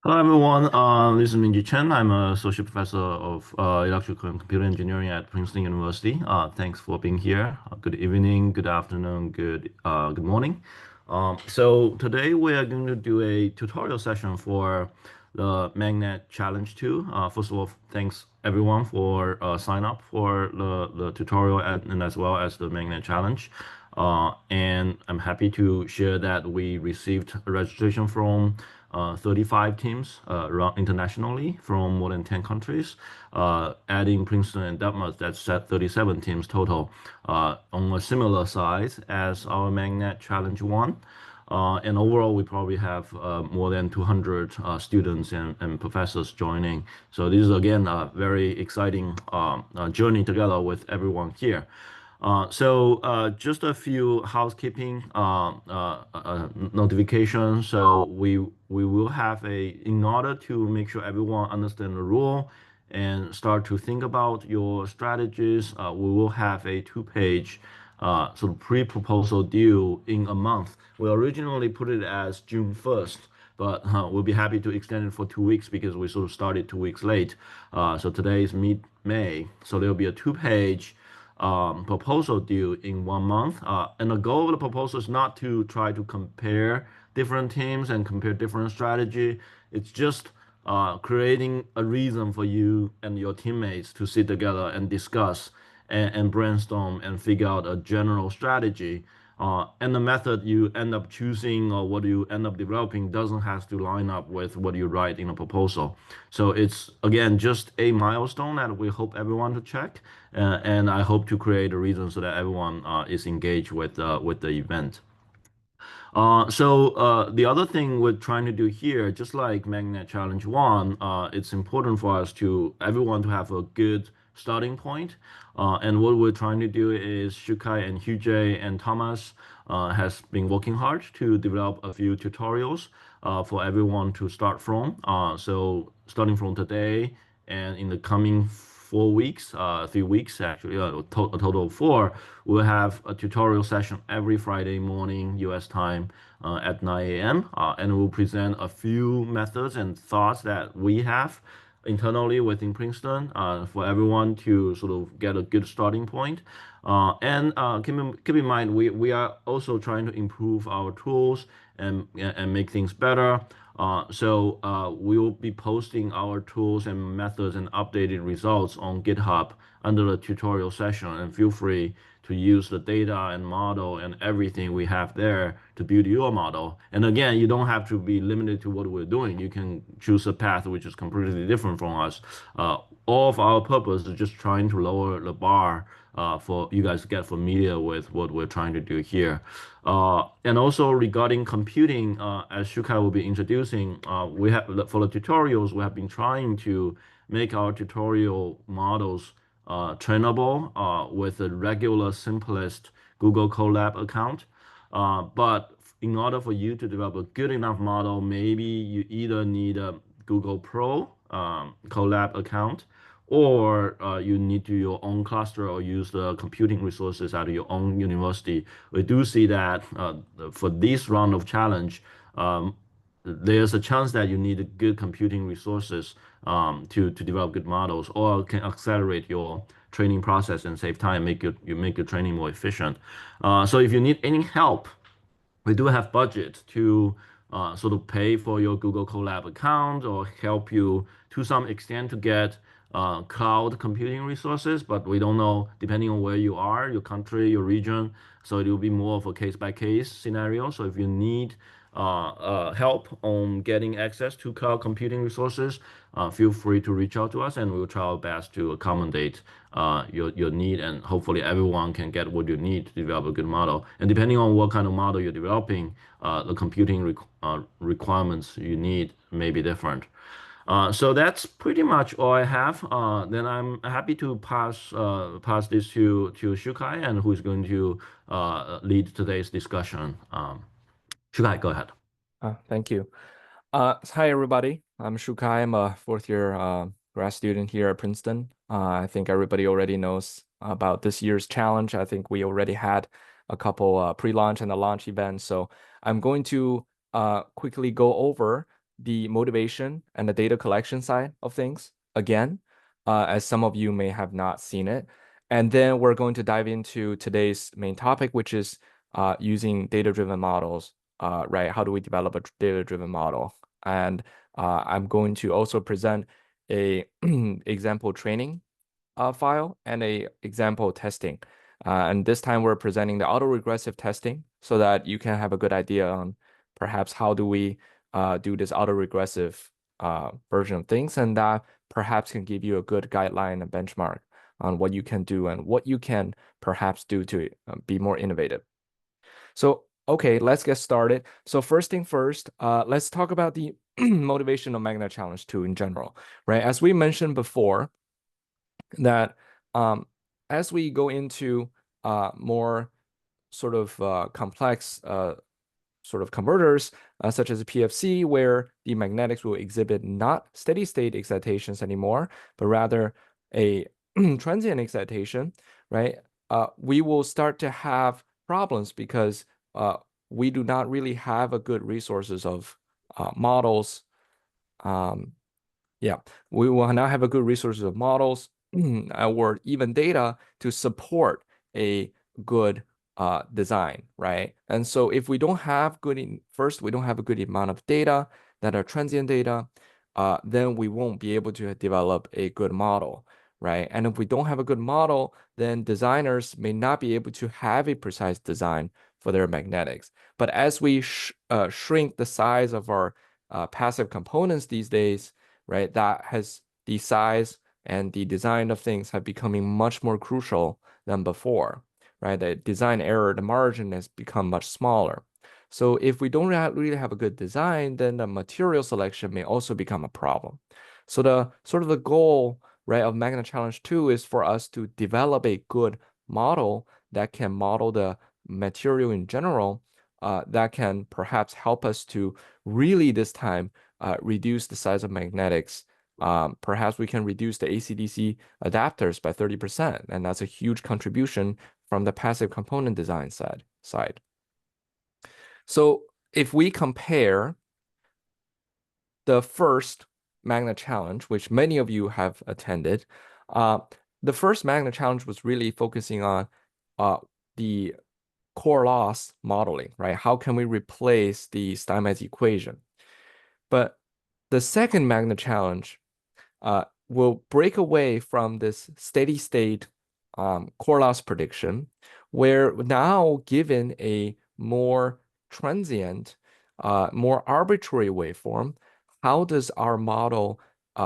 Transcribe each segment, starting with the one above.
Hello, everyone. This is Minji Chen. I'm a associate professor of electrical and computer engineering at Princeton University. Thanks for being here. Good evening, good afternoon, good morning. So today we are going to do a tutorial session for the MagNet Challenge 2. First of all, thanks everyone for sign up for the tutorial and as well as the MagNet Challenge. And I'm happy to share that we received a registration from 35 teams around internationally from more than 10 countries, adding Princeton and Dartmouth, that's at 37 teams total, on a similar size as our MagNet Challenge 1. And overall, we probably have more than 200 students and professors joining. So this is, again, a very exciting journey together with everyone here. Just a few housekeeping notifications. So we will have in order to make sure everyone understand the rule and start to think about your strategies, we will have a two-page sort of pre-proposal due in a month. We originally put it as June 1st, but we'll be happy to extend it for 2 weeks because we sort of started 2 weeks late. So today is mid-May, so there'll be a two-page proposal due in 1 month. And the goal of the proposal is not to try to compare different teams and compare different strategy. It's just creating a reason for you and your teammates to sit together and discuss and brainstorm and figure out a general strategy. And the method you end up choosing or what you end up developing doesn't have to line up with what you write in a proposal. So it's, again, just a milestone that we hope everyone to check. And I hope to create a reason so that everyone is engaged with the event. The other thing we're trying to do here, just like MagNet Challenge 1, it's important for us to everyone to have a good starting point. And what we're trying to do is Shukai and Hugh and Thomas has been working hard to develop a few tutorials for everyone to start from. So starting from today and in the coming 4 weeks, 3 weeks actually, a total of four, we'll have a tutorial session every Friday morning US time at 9 a.m. And we'll present a few methods and thoughts that we have internally within Princeton for everyone to sort of get a good starting point. Keep in mind, we are also trying to improve our tools and make things better. We will be posting our tools and methods and updated results on GitHub under the tutorial session, and feel free to use the data and model and everything we have there to build your model. And again, you don't have to be limited to what we're doing. You can choose a path which is completely different from us. All of our purpose is just trying to lower the bar for you guys to get familiar with what we're trying to do here. And also regarding computing, as Shukai will be introducing, we have for the tutorials, we have been trying to make our tutorial models trainable with a regular, simplest Google Colab account. But in order for you to develop a good enough model, maybe you either need a Google Pro Colab account, or you need to your own cluster or use the computing resources out of your own university. We do see that for this round of challenge, there's a chance that you need good computing resources to develop good models, or can accelerate your training process and save time, make your training more efficient. So if you need any help, we do have budget to sort of pay for your Google Colab account or help you to some extent to get cloud computing resources, but we don't know, depending on where you are, your country, your region. So it will be more of a case-by-case scenario. So if you need help on getting access to cloud computing resources, feel free to reach out to us, and we'll try our best to accommodate your need, and hopefully everyone can get what you need to develop a good model. And depending on what kind of model you're developing, the computing requirements you need may be different. So that's pretty much all I have. Then I'm happy to pass this to Shukai, and who's going to lead today's discussion. Shukai, go ahead. Thank you. Hi, everybody. I'm Shukai. I'm a fourth-year grad student here at Princeton. I think everybody already knows about this year's challenge. I think we already had a couple pre-launch and a launch events. So I'm going to quickly go over the motivation and the data collection side of things again, as some of you may have not seen it. And then we're going to dive into today's main topic, which is using data-driven models, right? How do we develop a data-driven model? And I'm going to also present a example training file and a example testing. And this time we're presenting the autoregressive testing so that you can have a good idea on perhaps how do we do this autoregressive version of things, and that perhaps can give you a good guideline and benchmark on what you can do and what you can perhaps do to be more innovative. So, okay, let's get started. So first thing first, let's talk about the motivation of MagNet Challenge 2 in general, right? As we mentioned before, that as we go into more sort of complex sort of converters, such as a PFC, where the magnetics will exhibit not steady state excitations anymore, but rather a transient excitation, right? We will start to have problems because we do not really have a good resources of models. Um, yeah, we will now have a good resources of models or even data to support a good design, right? And so if we don't have first, we don't have a good amount of data that are transient data, then we won't be able to develop a good model, right? And if we don't have a good model, then designers may not be able to have a precise design for their magnetics. But as we shrink the size of our passive components these days, right, that has the size and the design of things have becoming much more crucial than before, right? The design error, the margin has become much smaller. So if we don't really have a good design, then the material selection may also become a problem. So the sort of the goal, right, of MagNet Challenge 2 is for us to develop a good model that can model the material in general, that can perhaps help us to really this time reduce the size of magnetics. Perhaps we can reduce the AC/DC adapters by 30%, and that's a huge contribution from the passive component design side. So if we compare the first MagNet Challenge, which many of you have attended, the first MagNet Challenge was really focusing on the core loss modeling, right? How can we replace the Steinmetz equation? But the second MagNet Challenge will break away from this steady state core loss prediction, where now given a more transient, more arbitrary waveform, how does our model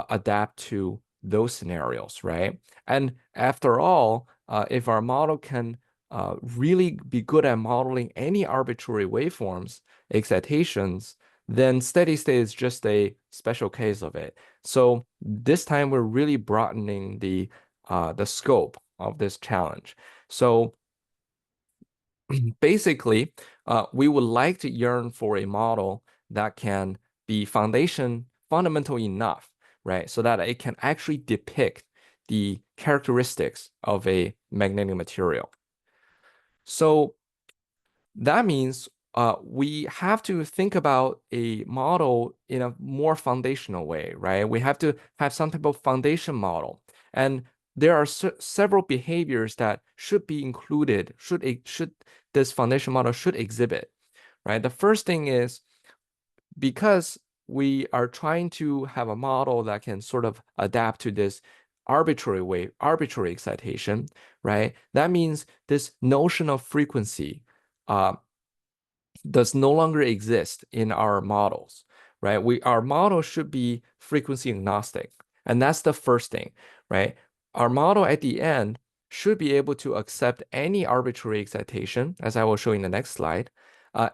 adapt to those scenarios, right? And after all, if our model can really be good at modeling any arbitrary waveforms, excitations, then steady state is just a special case of it. So this time we're really broadening the scope of this challenge. So basically, we would like to yearn for a model that can be fundamental enough, right? So that it can actually depict the characteristics of a magnetic material. So that means we have to think about a model in a more foundational way, right? We have to have some type of foundation model. And there are several behaviors that should be included, should this foundation model should exhibit, right? The first thing is, because we are trying to have a model that can sort of adapt to this arbitrary excitation, right? That means this notion of frequency does no longer exist in our models, right? Our model should be frequency agnostic. And that's the first thing, right? Our model at the end should be able to accept any arbitrary excitation, as I will show in the next slide,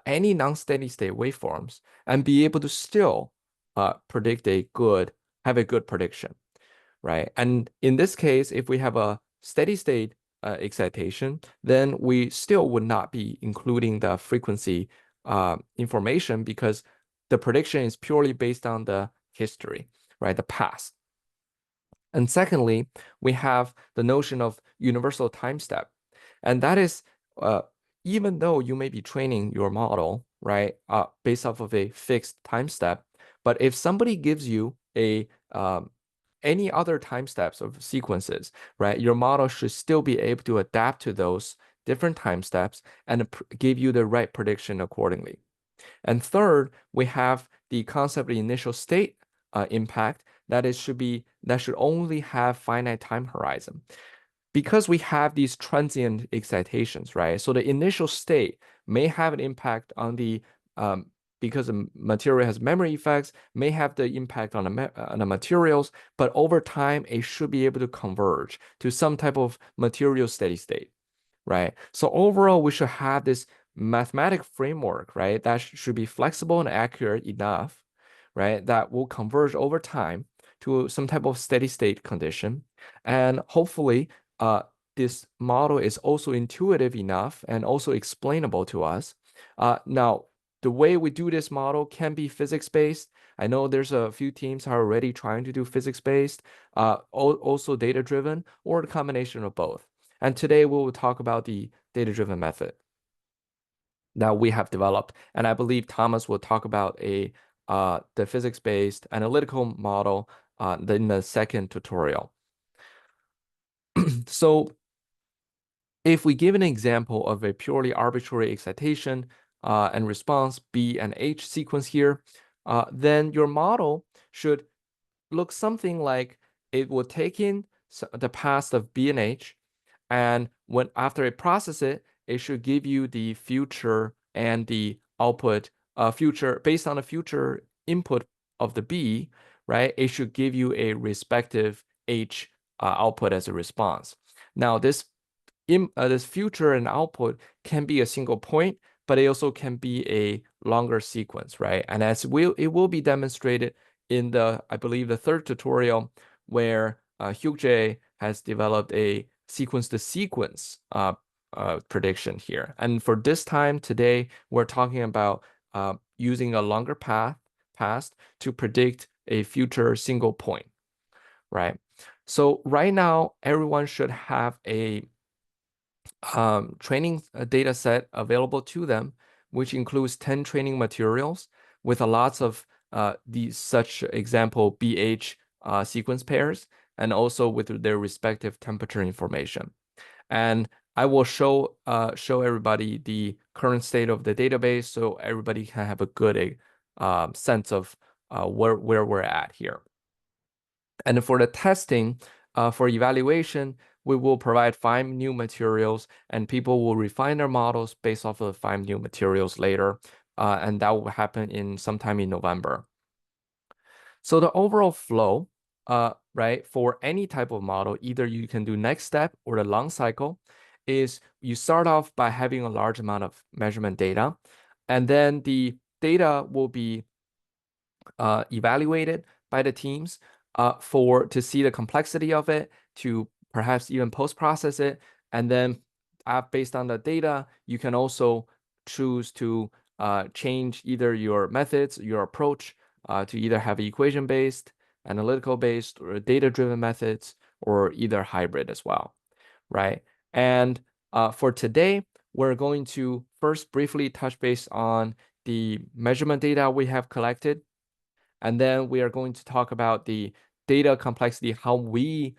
any non-steady state waveforms, and be able to still have a good prediction, right? And in this case, if we have a steady state excitation, then we still would not be including the frequency information, because the prediction is purely based on the history, right? The past. And secondly, we have the notion of universal time step. And that is, even though you may be training your model, right, based off of a fixed time step, But if somebody gives you a any other time steps of sequences, right, your model should still be able to adapt to those different time steps and give you the right prediction accordingly. And third, we have the concept of the initial state impact that should only have finite time horizon. Because we have these transient excitations, right? So the initial state may have an impact on the because the material has memory effects, may have the impact on the materials, but over time it should be able to converge to some type of material steady state, right? So overall, we should have this mathematic framework, right? That should be flexible and accurate enough, right? That will converge over time to some type of steady state condition. And hopefully, this model is also intuitive enough and also explainable to us. Now, the way we do this model can be physics-based. I know there's a few teams are already trying to do physics-based, also data-driven, or a combination of both. And today we will talk about the data-driven method that we have developed. And I believe Thomas will talk about the physics-based analytical model in the second tutorial. So if we give an example of a purely arbitrary excitation and response B and H sequence here, then your model should look something like it will take in the past of B and H, and when after it processes it, it should give you the future and the output future based on the future input of the B, right? It should give you a respective H output as a response. Now this future and output can be a single point, but it also can be a longer sequence, right? And it will be demonstrated in I believe, the third tutorial, where Hyuk has developed a sequence-to-sequence prediction here. And for this time today, we're talking about using a longer past to predict a future single point, right? So right now, everyone should have a training data set available to them, which includes 10 training materials with lots of such example BH sequence pairs, and also with their respective temperature information. And I will show everybody the current state of the database so everybody can have a good sense of where we're at here. And for the testing, for evaluation, we will provide 5 new materials, and people will refine their models based off of the 5 new materials later, and that will happen in sometime in November. So the overall flow, right, for any type of model, either you can do next step or the long cycle, is you start off by having a large amount of measurement data, and then the data will be evaluated by the teams to see the complexity of it, to perhaps even post-process it, and then based on the data, you can also choose to change either your methods, your approach, to either have equation-based, analytical-based, or data-driven methods, or either hybrid as well, right? And for today, we're going to first briefly touch base on the measurement data we have collected, and then we are going to talk about the data complexity, how we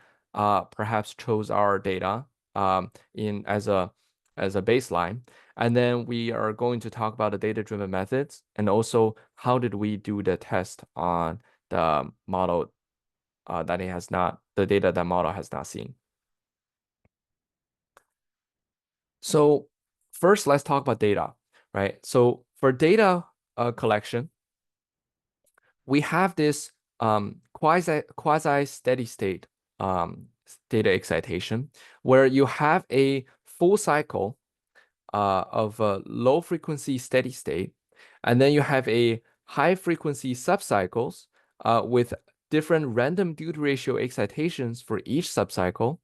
perhaps chose our data as a baseline. And then we are going to talk about the data-driven methods, and also how did we do the test on the model the data that model has not seen. So first, let's talk about data, right? So for data collection, we have this quasi steady state data excitation, where you have a full cycle of a low frequency steady state, and then you have a high frequency subcycles with different random duty ratio excitations for each subcycle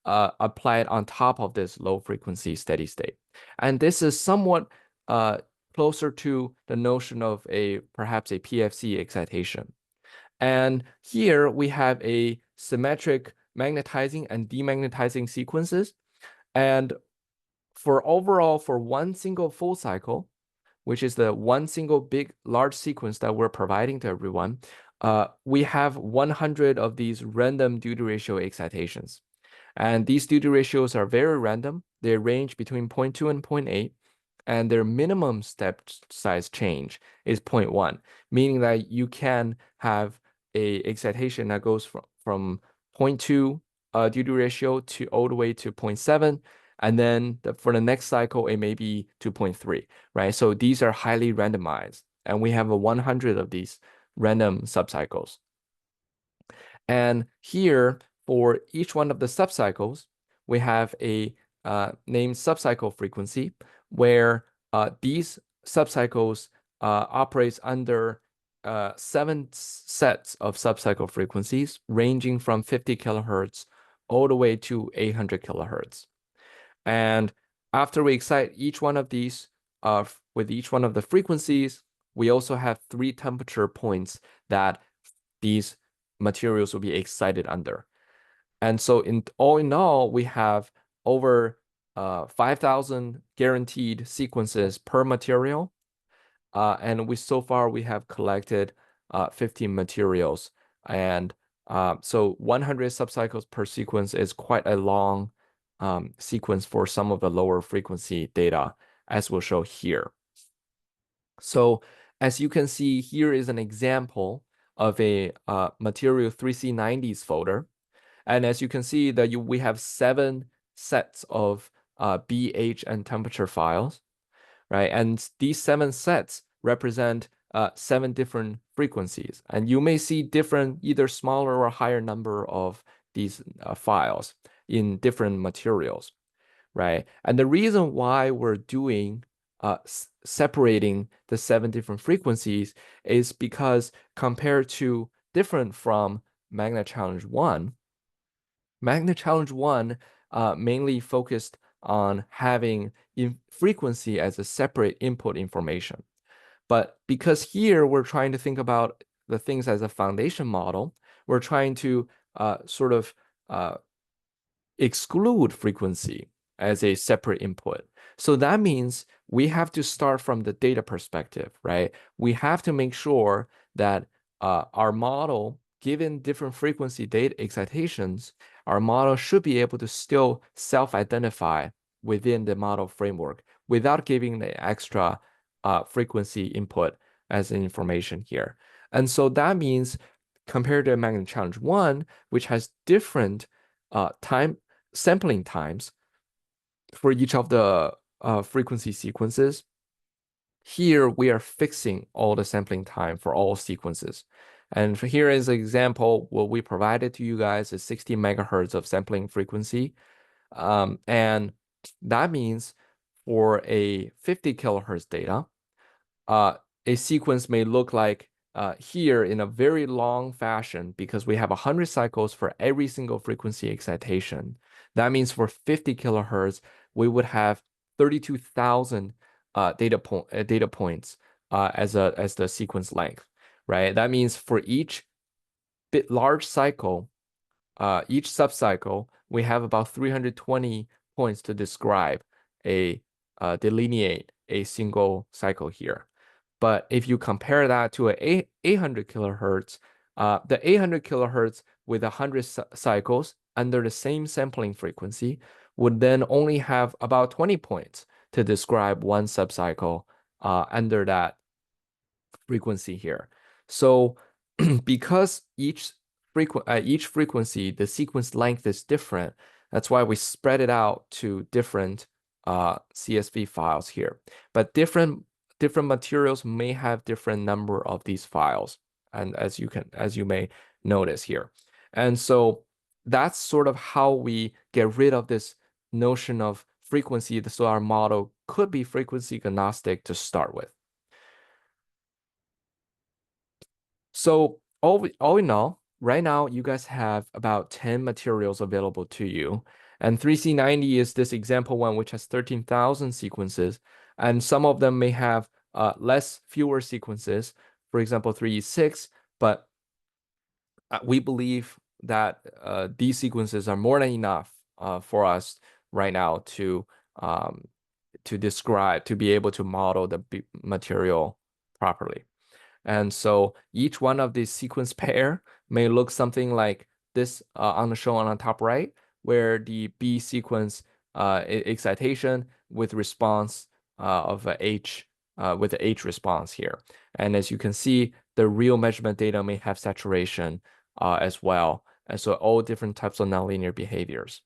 applied on top of this low frequency steady state. And this is somewhat closer to the notion of perhaps a PFC excitation. And here we have a symmetric magnetizing and demagnetizing sequences. And for one single full cycle, which is the one single big large sequence that we're providing to everyone, we have 100 of these random duty ratio excitations. And these duty ratios are very random. They range between 0.2 and 0.8, and their minimum step size change is 0.1, meaning that you can have a excitation that goes from 0.2 duty ratio to all the way to 0.7. And then for the next cycle, it may be 2.3, right? So these are highly randomized. And we have 100 of these random subcycles. And here, for each one of the subcycles, we have a named subcycle frequency where these subcycles operates under 7 sets of subcycle frequencies ranging from 50 kilohertz all the way to 800 kilohertz. And after we excite each one of these with each one of the frequencies, we also have 3 temperature points that these materials will be excited under. And so in all, we have over 5,000 guaranteed sequences per material. And so far we have collected 15 materials. And so 100 subcycles per sequence is quite a long sequence for some of the lower frequency data, as we'll show here. So as you can see, here is an example of a material 3C90s folder. And as you can see that we have 7 sets of BH and temperature files, right? And these 7 sets represent 7 different frequencies. And you may see different, either smaller or higher number of these files in different materials, right? And the reason why we're doing separating the 7 different frequencies is because compared to different from MagNet Challenge 1, MagNet Challenge 1 mainly focused on having frequency as a separate input information. But because here we're trying to think about the things as a foundation model, we're trying to sort of exclude frequency as a separate input. So that means we have to start from the data perspective, right? We have to make sure that our model, given different frequency data excitations, our model should be able to still self-identify within the model framework without giving the extra frequency input as information here. And so that means compared to MagNet Challenge 1, which has different sampling times for each of the frequency sequences, here we are fixing all the sampling time for all sequences. And here is an example. What we provided to you guys is 60 megahertz of sampling frequency. And that means for a 50 kilohertz data, a sequence may look like here in a very long fashion because we have 100 cycles for every single frequency excitation. That means for 50 kilohertz, we would have 32,000 data points as the sequence length, right? That means for each large cycle, each subcycle, we have about 320 points to describe delineate a single cycle here. But if you compare that to a 800 kilohertz, the 800 kilohertz with 100 cycles under the same sampling frequency would then only have about 20 points to describe one subcycle under that frequency here. So because each frequency, the sequence length is different, that's why we spread it out to different CSV files here. But different materials may have different number of these files, and as you may notice here. And so that's sort of how we get rid of this notion of frequency, so our model could be frequency agnostic to start with. So all in all, right now you guys have about 10 materials available to you. And 3C90 is this example one, which has 13,000 sequences. And some of them may have fewer sequences, for example, 3E6, but we believe that these sequences are more than enough for us right now to describe, to be able to model the material properly. And so each one of these sequence pair may look something like this on the show on the top right, where the B sequence excitation with response of H with the H response here. And as you can see, the real measurement data may have saturation as well. And so all different types of nonlinear behaviors.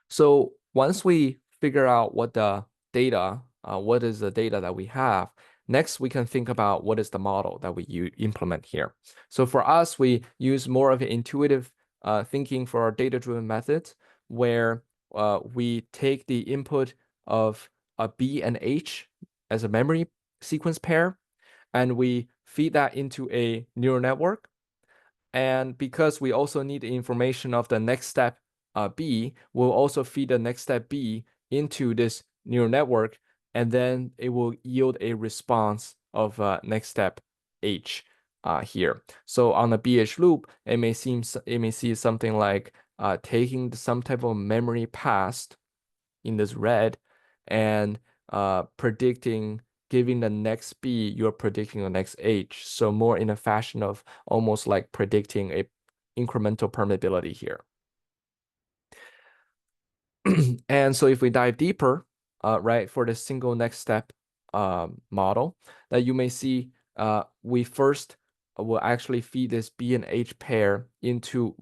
So once we figure out what the data, what is the data that we have, next we can think about what is the model that we implement here. So for us, we use more of an intuitive thinking for our data-driven methods, where we take the input of a B and H as a memory sequence pair, and we feed that into a neural network. And because we also need the information of the next step B, we'll also feed the next step B into this neural network, and then it will yield a response of next step H here. So on the BH loop, it may see something like taking some type of memory past in this red and predicting, giving the next B, you're predicting the next H. So more in a fashion of almost like predicting a incremental permeability here. And so if we dive deeper, right, for the single next step model, that you may see, we first will actually feed this B and H pair into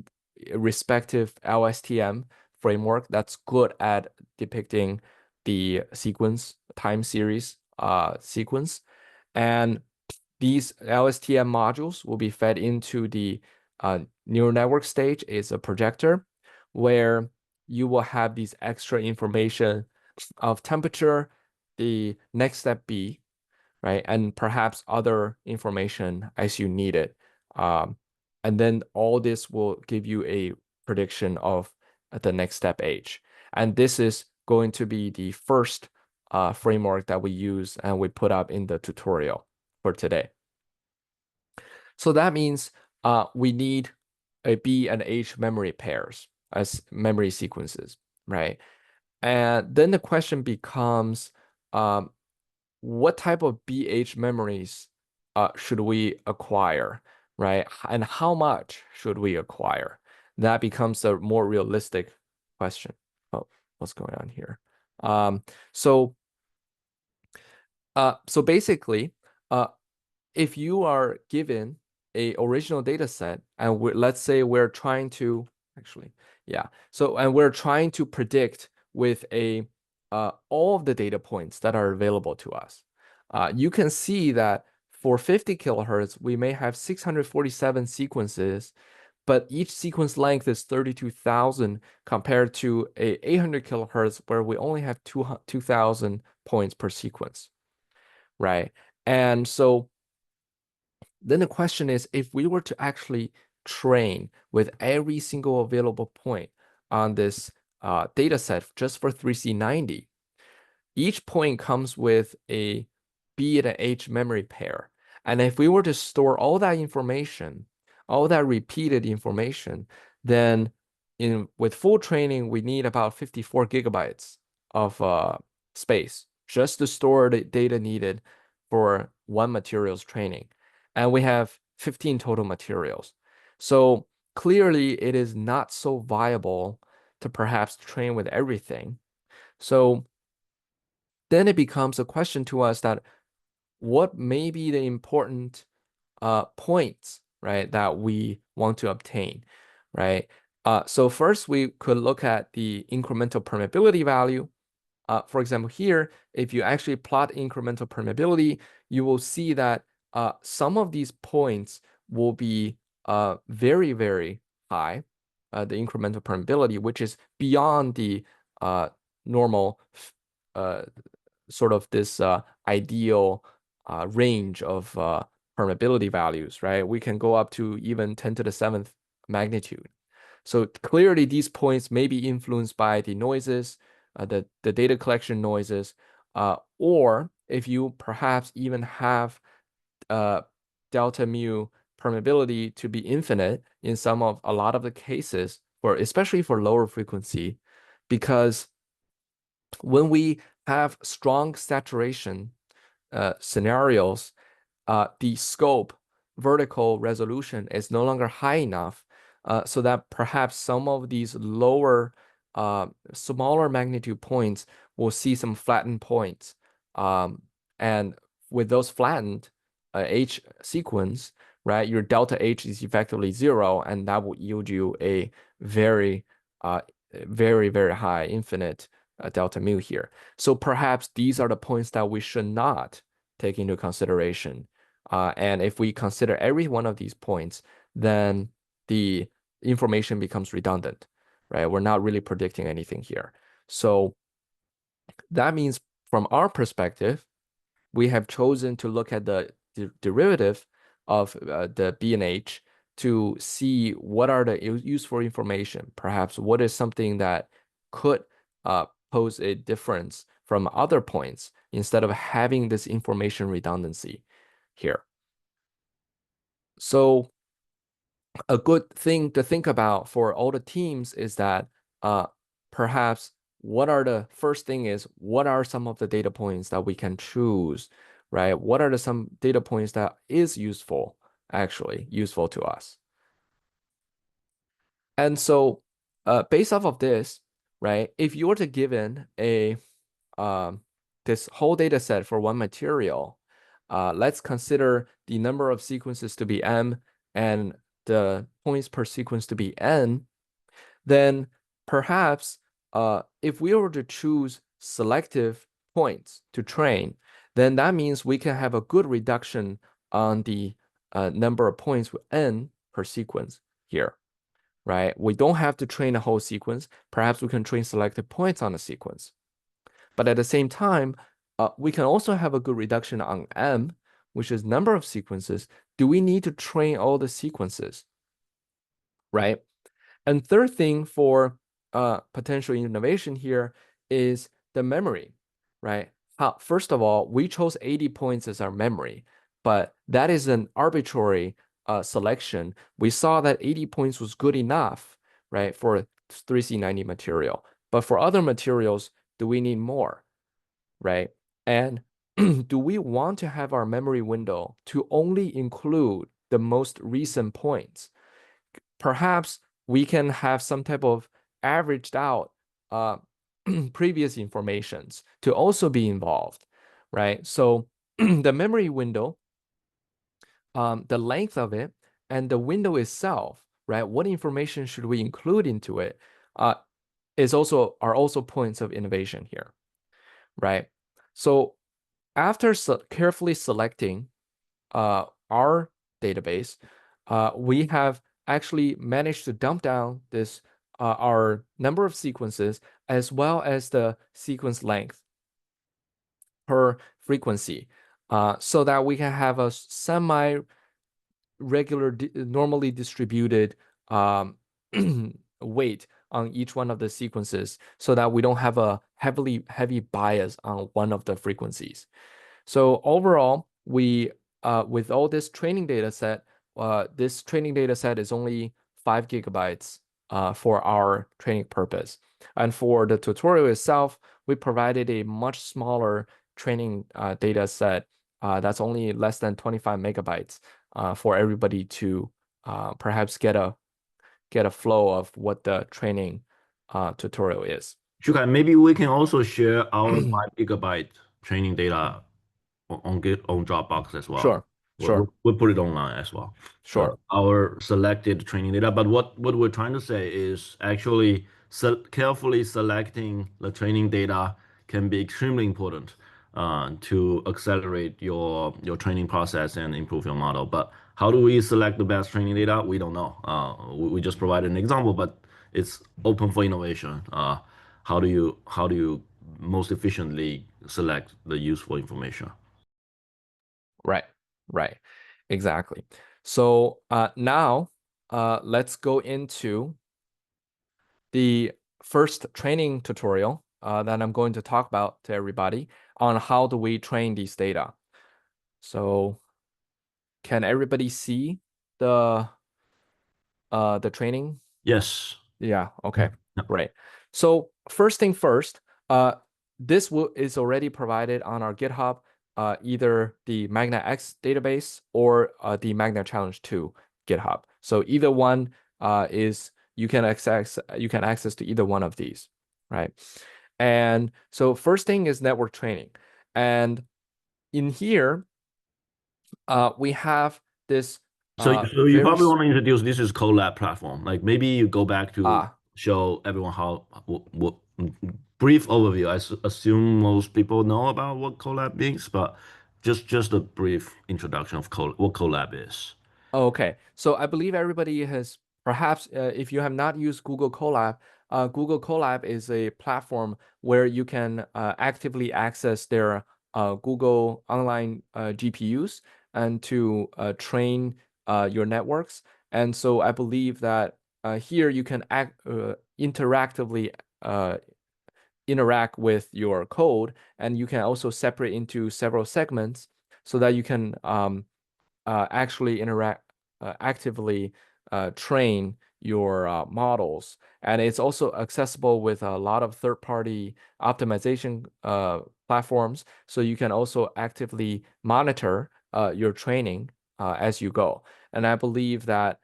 a respective LSTM framework that's good at depicting the sequence, time series sequence. And these LSTM modules will be fed into the neural network stage. Is a projector where you will have these extra information of temperature, the next step B, right? And perhaps other information as you need it. And then all this will give you a prediction of the next step H. And this is going to be the first framework that we use and we put up in the tutorial for today. So that means we need a B and H memory pairs as memory sequences, right? And then the question becomes, what type of BH memories should we acquire, right? And how much should we acquire? That becomes a more realistic question. Oh, what's going on here? So basically, if you are given a original data set and let's say we're trying to and we're trying to predict with all of the data points that are available to us, you can see that for 50 kilohertz we may have 647 sequences, but each sequence length is 32,000 compared to a 800 kilohertz where we only have 2,000 points per sequence, right? And so then the question is, if we were to actually train with every single available point on this data set just for 3C90, each point comes with a B and an H memory pair. And if we were to store all that information, all that repeated information, then with full training, we need about 54 gigabytes of space just to store the data needed for one material's training. And we have 15 total materials. So clearly it is not so viable to perhaps train with everything. So then it becomes a question to us that what may be the important points, right, that we want to obtain, right? So first we could look at the incremental permeability value. For example, here, if you actually plot incremental permeability, you will see that some of these points will be very, very high, the incremental permeability, which is beyond the normal sort of this ideal range of permeability values, right? We can go up to even 10 to the 7th magnitude. So clearly these points may be influenced by the noises, the data collection noises, or if you perhaps even have delta mu permeability to be infinite in a lot of the cases, especially for lower frequency, because when we have strong saturation scenarios, the scope vertical resolution is no longer high enough, so that perhaps some of these lower, smaller magnitude points will see some flattened points. And with those flattened H sequence, right, your delta H is effectively 0, and that will yield you a very, very high infinite delta mu here. So perhaps these are the points that we should not take into consideration. And if we consider every one of these points, then the information becomes redundant, right? We're not really predicting anything here. So that means from our perspective, we have chosen to look at the derivative of the B and H to see what are the useful information. Perhaps what is something that could pose a difference from other points instead of having this information redundancy here. So a good thing to think about for all the teams is that perhaps what are some of the data points that we can choose, right? What are some data points that is actually useful to us? And so based off of this, right, if you were to given this whole data set for one material, let's consider the number of sequences to be m and the points per sequence to be n, then perhaps if we were to choose selective points to train, then that means we can have a good reduction on the number of points with n per sequence here, right? We don't have to train a whole sequence. Perhaps we can train selective points on a sequence. But at the same time, we can also have a good reduction on m, which is number of sequences. Do we need to train all the sequences, right? And third thing for potential innovation here is the memory, right? First of all, we chose 80 points as our memory, but that is an arbitrary selection. We saw that 80 points was good enough, right, for 3C90 material. But for other materials, do we need more, right? And do we want to have our memory window to only include the most recent points? Perhaps we can have some type of averaged out previous informations to also be involved, right? So the memory window, the length of it, and the window itself, right? What information should we include into it? Are also points of innovation here, right? So after carefully selecting our database, we have actually managed to dump down this our number of sequences as well as the sequence length per frequency, so that we can have a semi-regular, normally distributed weight on each one of the sequences, so that we don't have a heavy bias on one of the frequencies. So overall, we with all this training data set, this training data set is only 5 gigabytes for our training purpose. And for the tutorial itself, we provided a much smaller training data set that's only less than 25 megabytes for everybody to perhaps get a flow of what the training tutorial is. Shukai, maybe we can also share our 5 GB training data on Dropbox as well. Sure, sure, We'll put it online as well. sure. Our selected training data. But what we're trying to say is actually carefully selecting the training data can be extremely important to accelerate your training process and improve your model. But how do we select the best training data? We don't know. We just provided an example, but it's open for innovation. How do you most efficiently select the useful information? Right, right, exactly. So now let's go into the first training tutorial that I'm going to talk about to everybody on how do we train these data. So can everybody see the training? Yes. Yeah, Yeah. okay, great. So first thing first, this will is already provided on our GitHub, either the MagNet database or the MagNet Challenge 2 GitHub. So either one is you can access to either one of these, right? And so first thing is network training. And in here, we have this So you very probably want to introduce this is Colab platform. Like maybe you go back to ah show everyone how what brief overview. Assume most people know about what Colab means, but just a brief introduction of what Colab is. Okay, so I believe everybody has perhaps, if you have not used Google Colab, Google Colab is a platform where you can actively access their Google online GPUs and to train your networks. And so I believe that here you can interactively uh, interact with your code, and you can also separate into several segments so that you can actually actively train your models. And it's also accessible with a lot of third-party optimization platforms. So you can also actively monitor your training as you go. And I believe that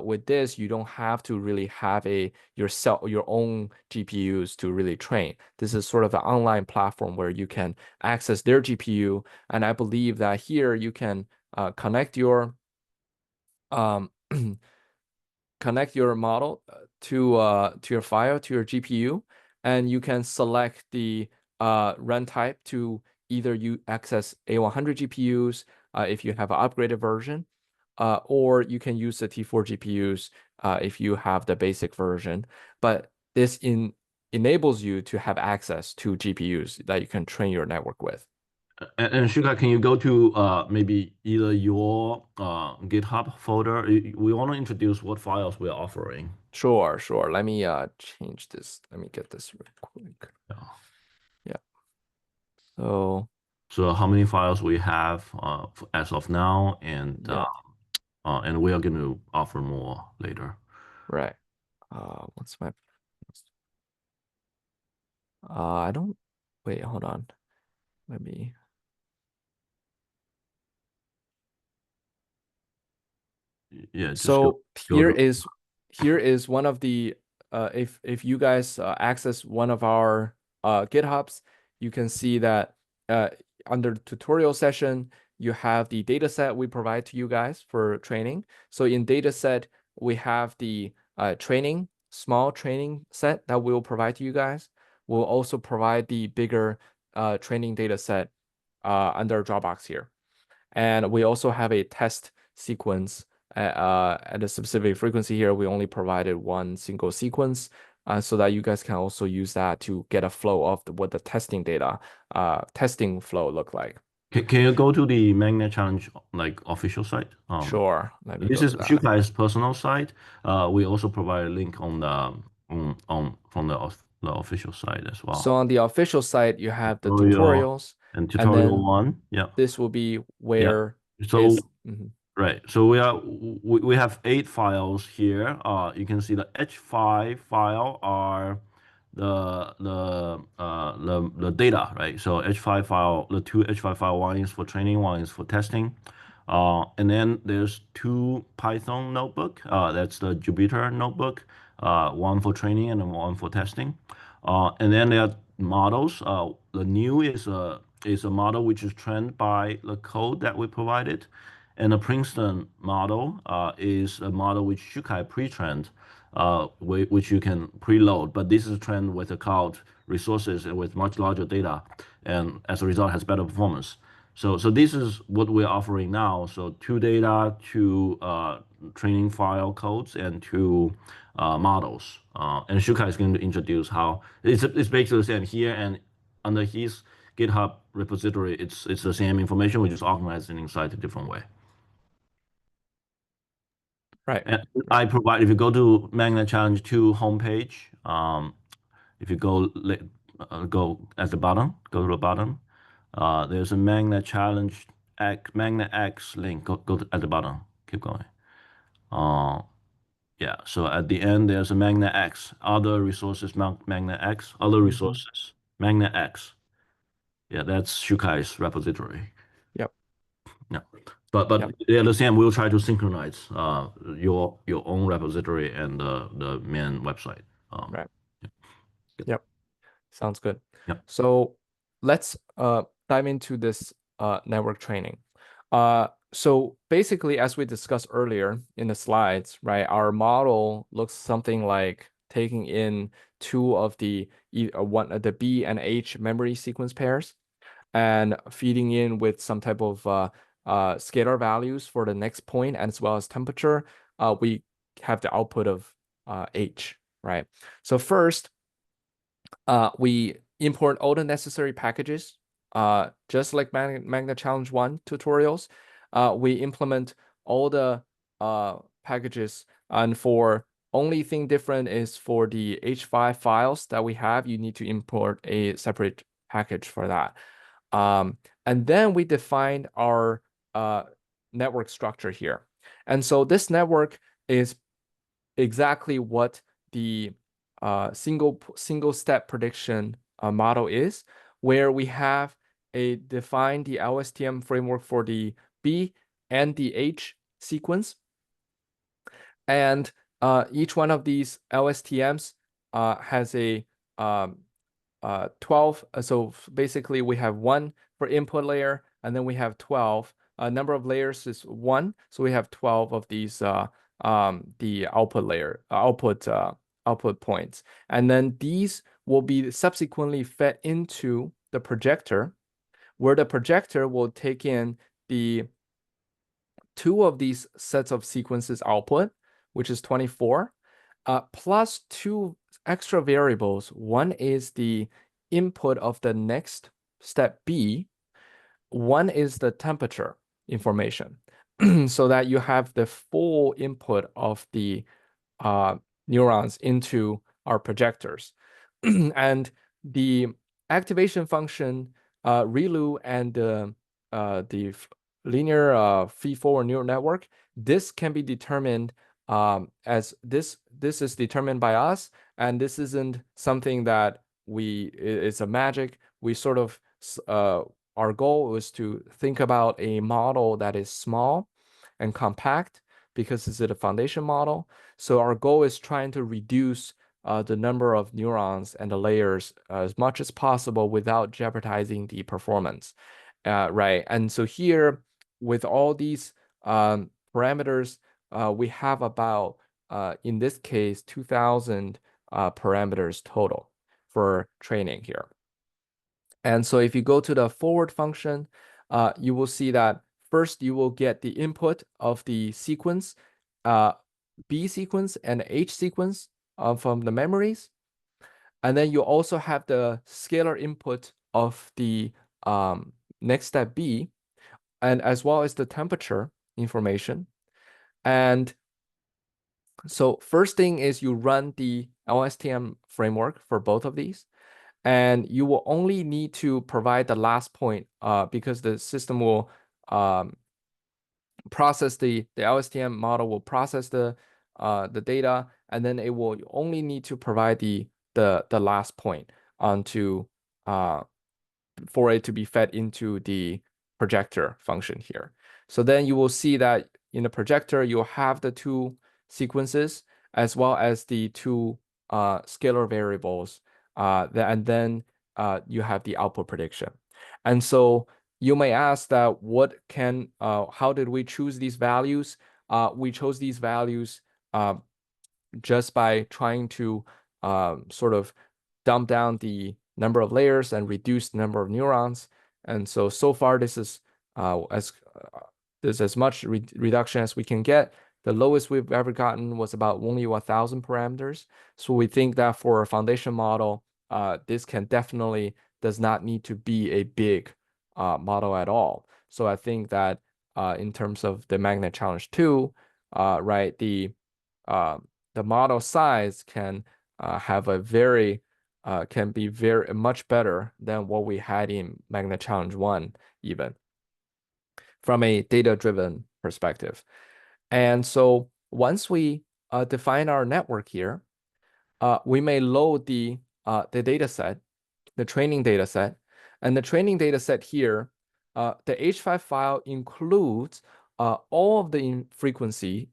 with this, you don't have to really have your own GPUs to really train. This is sort of an online platform where you can access their GPU. And I believe that here you can connect your um, connect your model to your file to your GPU, and you can select the run type to either you access A100 GPUs if you have an upgraded version, or you can use the T4 GPUs if you have the basic version. But this enables you to have access to GPUs that you can train your network with. And Shuka, can you go to maybe either your GitHub folder? We want to introduce what files we're offering. Sure, sure. Let me change this. Let me get this real quick. Yeah. Yeah. So So how many files we have as of now, yeah, and we are going to offer more later. right. What's my I don't wait, hold on. Let me Yeah, just So go to. here is one of the if you guys access one of our GitHubs, you can see that uh, under the tutorial session you have the data set we provide to you guys for training. So in data set we have the small training set that we'll provide to you guys. We'll also provide the bigger training data set under Dropbox here. And we also have a test sequence at a specific frequency here. We only provided one single sequence so that you guys can also use that to get a flow of what the testing flow look like. Can you go to the Magnet Challenge like official site? Sure, let me This go is to that. Shukai's personal site. We also provide a link on the on from the official site as So well. on the official site, you have the Tutorial tutorials, and and tutorial then one. Yeah, this will be yeah. where So is mhm. right. So we have 8 files here. You can see the H5 file are the data, right? So H5 file, the two H5 file, one is for training, one is for testing. And then there's 2 Python notebook. That's the Jupyter notebook. One for training and then one for testing. And then there are models. The new is a model which is trained by the code that we provided. And the Princeton model is a model which Shukai pre-trained, which you can preload. But this is trained with the cloud resources and with much larger data, and as a result, has better performance. So this is what we're offering now. So 2 data, 2 training file codes, and 2 models. And Shukai is going to introduce how it's basically the same here and under his GitHub repository. It's the same information, we just organize it inside a different way. Right, And right. I provide, if you go to Magnet Challenge 2 homepage, if you go at the bottom, go to the bottom, there's a Magnet Challenge Magnet X link. At the bottom. Keep going. Uh, yeah. So at the end, there's a Magnet X. Other resources, Magnet X. Other Mhm. resources, Magnet X. Yeah, that's Shukai's repository. Yep. Yeah. But Yep. at the same, we'll try to synchronize your own repository and the main website. Right. Yeah. Good. Yep. Sounds good. Yeah. So let's dive into this network training. So basically, as we discussed earlier in the slides, right, our model looks something like taking in two of the B and H memory sequence pairs and feeding in with some type of scalar values for the next point as well as temperature. We have the output of H, right? So first, we import all the necessary packages, just like MagNet Challenge 1 tutorials. We implement all the packages, and for only thing different is for the H5 files that we have, you need to import a separate package for that. And then we define our network structure here. And so this network is exactly what the single step prediction model is, where we have a defined the LSTM framework for the B and the H sequence. And each one of these LSTMs has a 12. So basically we have one for input layer, and then we have 12. Number of layers is 1, so we have 12 of these the output layer output points, and then these will be subsequently fed into the projector, where the projector will take in the two of these sets of sequences output, which is 24, plus two extra variables. One is the input of the next step B. One is the temperature information, so that you have the full input of the uh, neurons into our projectors. And the activation function, ReLU, and the linear feed-forward neural network, this can be determined as this is determined by us, and this isn't something that it's a magic. We sort of our goal was to think about a model that is small and compact because it's a foundation model. So our goal is trying to reduce the number of neurons and the layers as much as possible without jeopardizing the performance, right? And so here, with all these parameters, we have about, in this case, 2,000 parameters total for training here. And so if you go to the forward function, you will see that first you will get the input of the sequence, B sequence and H sequence from the memories. And then you also have the scalar input of the next step B, and as well as the temperature information. And so first thing is you run the LSTM framework for both of these, and you will only need to provide the last point because the system will process the LSTM model will process the data, and then it will only need to provide the last point onto for it to be fed into the projector function here. So then you will see that in the projector, you'll have the two sequences as well as the two scalar variables, and then you have the output prediction. And so you may ask that how did we choose these values? We chose these values just by trying to sort of dump down the number of layers and reduce the number of neurons. And so far, this is as much reduction as we can get. The lowest we've ever gotten was about only 1,000 parameters. So we think that for a foundation model, this can definitely does not need to be a big model at all. So I think that in terms of the MagNet Challenge 2, right, the model size can can be very much better than what we had in MagNet Challenge 1, even from a data-driven perspective. And so once we define our network here, we may load the data set, the training data set, And the training data set here, the H5 file includes all of the frequency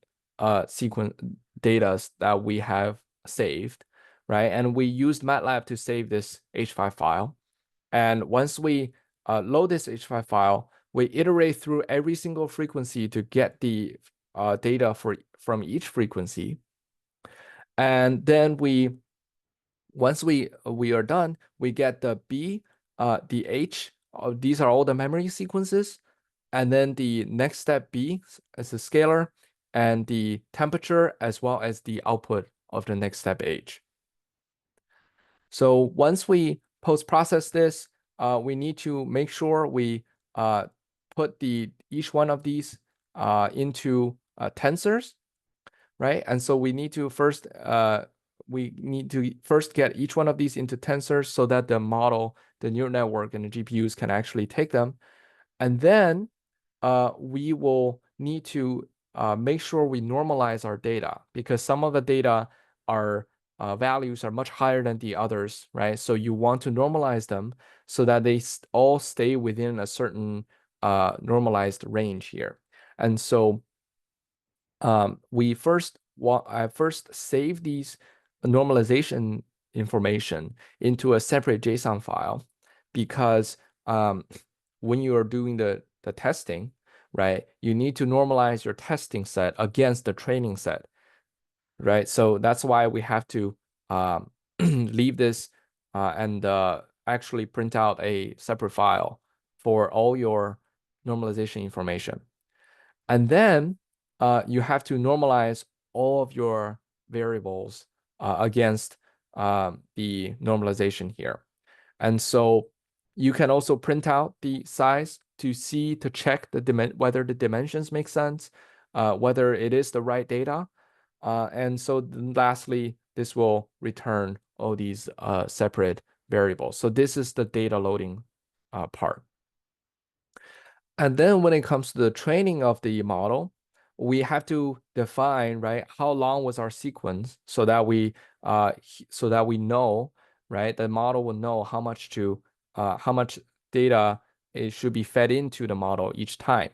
sequence data that we have saved, right? And we used MATLAB to save this H5 file. And once we load this H5 file, we iterate through every single frequency to get the data from each frequency. And then once we are done, we get the B, the H. These are all the memory sequences. And then the next step B is the scalar and the temperature as well as the output of the next step H. So once we post-process this, we need to make sure we put each one of these into tensors, right? And so we need to first get each one of these into tensors so that the model, the neural network, and the GPUs can actually take them. And then we will need to make sure we normalize our data, because some of the data are values are much higher than the others, right? So you want to normalize them so that they all stay within a certain normalized range here. And so I first save these normalization information into a separate JSON file, because when you are doing the testing, right, you need to normalize your testing set against the training set, right? So that's why we have to leave this and actually print out a separate file for all your normalization information. And then you have to normalize all of your variables against the normalization here. And so you can also print out the size to check whether the dimensions make sense, whether it is the right data. And so lastly, this will return all these separate variables. So this is the data loading part. And then when it comes to the training of the model, we have to define, right, how long was our sequence so that we know, right, the model will know how much data it should be fed into the model each time.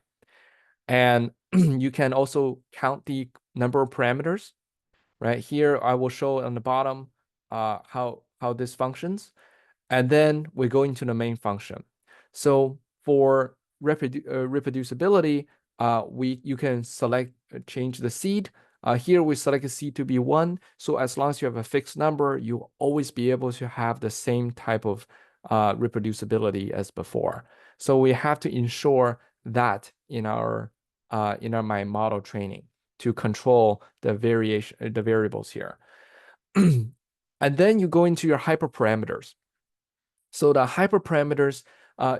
And you can also count the number of parameters, right? Here I will show on the bottom how this functions. And then we go into the main function. So for reproducibility, you can change the seed. Here we select a seed to be 1. So as long as you have a fixed number, you always be able to have the same type of reproducibility as before. So we have to ensure that in our my model training to control the variables here. And then you go into your hyperparameters. So the hyperparameters,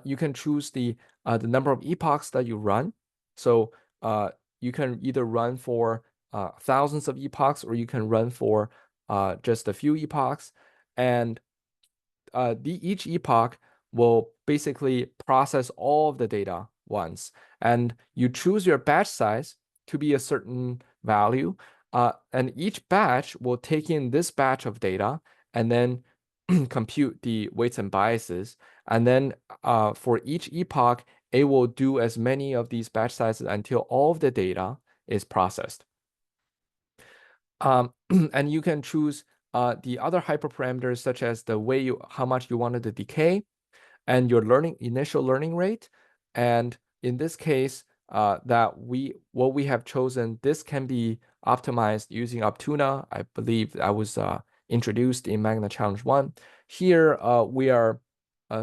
you can choose the number of epochs that you run. So you can either run for thousands of epochs, or you can run for just a few epochs. And each epoch will basically process all of the data once. And you choose your batch size to be a certain value. And each batch will take in this batch of data and then compute the weights and biases. And then for each epoch, it will do as many of these batch sizes until all of the data is processed. And you can choose the other hyperparameters, such as how much you wanted to decay and your initial learning rate. And in this case, what we have chosen, this can be optimized using Optuna. I believe that was introduced in MagNet Challenge 1. Here, we are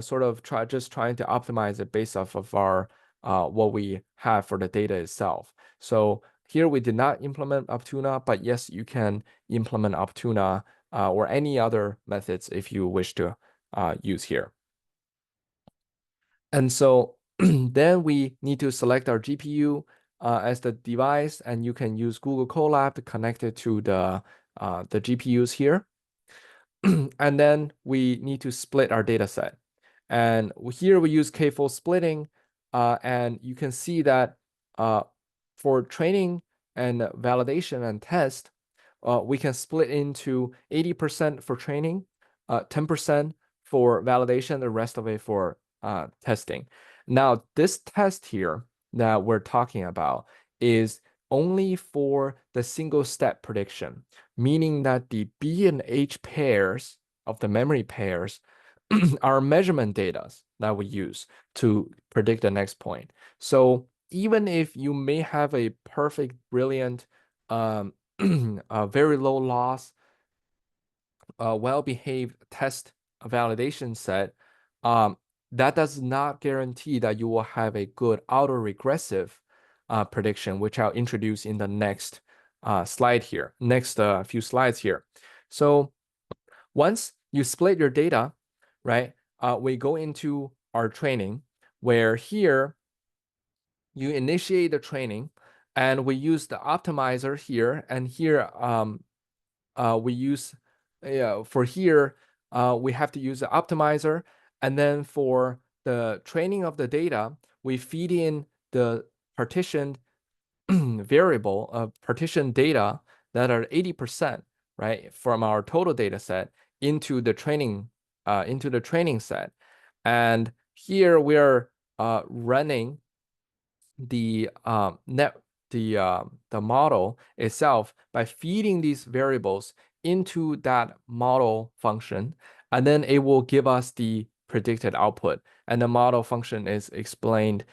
sort of just trying to optimize it based off of our what we have for the data itself. So here we did not implement Optuna, but yes, you can implement Optuna or any other methods if you wish to use here. And so then we need to select our GPU as the device, and you can use Google Colab to connect it to the GPUs here. And then we need to split our data set. And here we use k-fold splitting, and you can see that for training and validation and test, we can split into 80% for training, 10% for validation, the rest of it for testing. Now, this test here that we're talking about is only for the single step prediction, meaning that the B and H pairs of the memory pairs are measurement data that we use to predict the next point. So even if you may have a perfect, brilliant, very low loss, well-behaved test validation set, that does not guarantee that you will have a good autoregressive prediction, which I'll introduce in the next slide here, next few slides here. So once you split your data, right, we go into our training, where here you initiate the training, and we use the optimizer here, and here we use for here we have to use the optimizer, and then for the training of the data, we feed in the partitioned variable of partition data that are 80%, right, from our total data set into the training set. And here we are running the the model itself by feeding these variables into that model function, and then it will give us the predicted output. And the model function is explained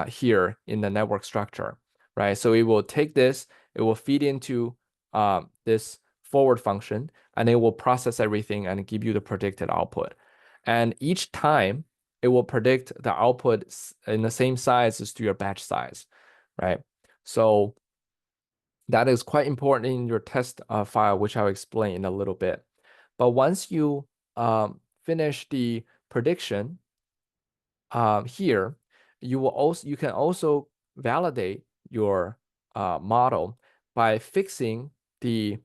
here in the network structure, right? So it will take this, it will feed into this forward function, and it will process everything and give you the predicted output. And each time it will predict the output in the same size as to your batch size, right? So that is quite important in your test file, which I'll explain in a little bit. But once you finish the prediction here, you can also validate your model by fixing the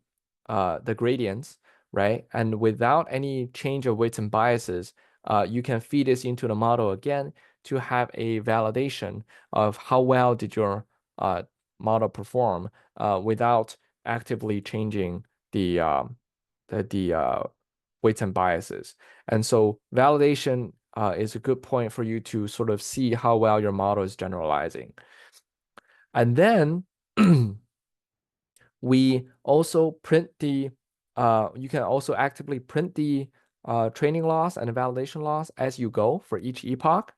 gradients, right? And without any change of weights and biases, you can feed this into the model again to have a validation of how well did your model perform without actively changing the weights and biases. And so validation is a good point for you to sort of see how well your model is generalizing. And then we also print the, you can also actively print the training loss and validation loss as you go for each epoch,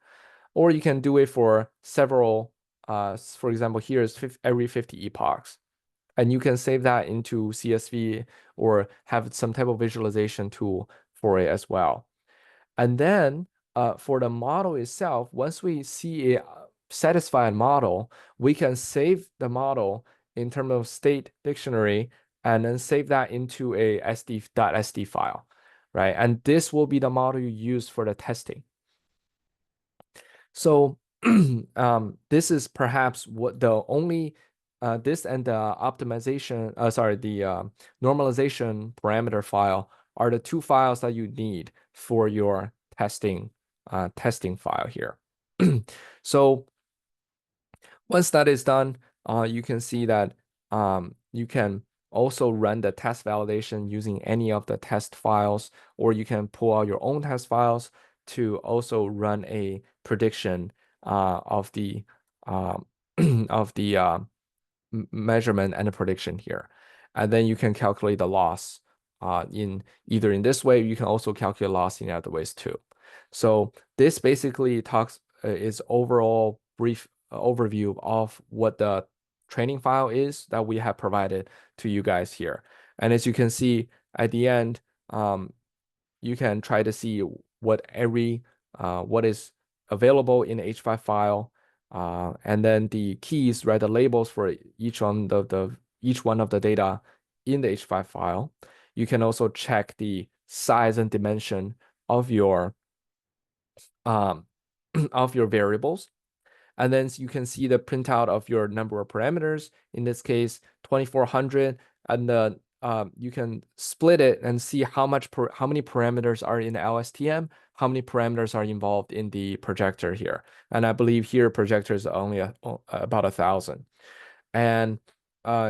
or you can do it for several, for example, here is every 50 epochs. And you can save that into CSV or have some type of visualization tool for it as well. And then for the model itself, once we see a satisfied model, we can save the model in terms of state dictionary and then save that into a .sd file, right? And this will be the model you use for the testing. So this is perhaps what the only this and the optimization, the normalization parameter file are the two files that you need for your testing file here. So once that is done, you can see that you can also run the test validation using any of the test files, or you can pull out your own test files to also run a prediction of the of the measurement and the prediction here. And then you can calculate the loss in either in this way, you can also calculate loss in other ways too. So this basically talks is overall brief overview of what the training file is that we have provided to you guys here. And as you can see at the end, you can try to see what is available in the H5 file, and then the keys, right, the labels for each one of the data in the H5 file. You can also check the size and dimension of your of your variables. And then you can see the printout of your number of parameters, in this case 2400, and the you can split it and see how many parameters are in the LSTM, how many parameters are involved in the projector here. And I believe here projector is only about 1,000. And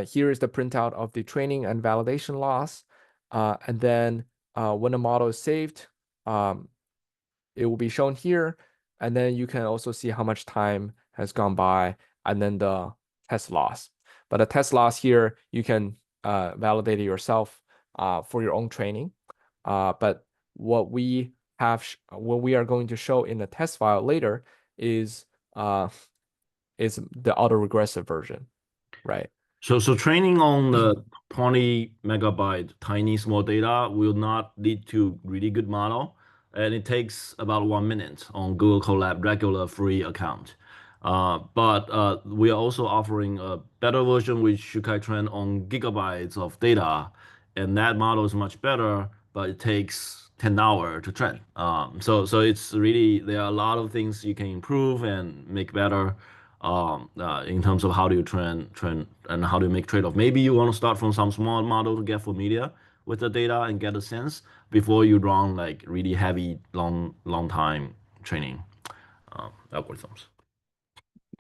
here is the printout of the training and validation loss. And then when the model is saved, it will be shown here. and then you can also see how much time has gone by, and then the test loss. But the test loss here, you can validate it yourself for your own training. But what we what we are going to show in the test file later is uh, is the autoregressive version, right? So training on the 20 megabyte tiny small data will not lead to really good model, and it takes about 1 minute on Google Colab regular free account. But we are also offering a better version which Shukai train on gigabytes of data, and that model is much better, but it takes 10 hours to train. So it's really there are a lot of things you can improve and make better in terms of how do you train and how do you make trade-off. Maybe you want to start from some small model to get familiar with the data and get a sense before you run like really heavy, long time training algorithms.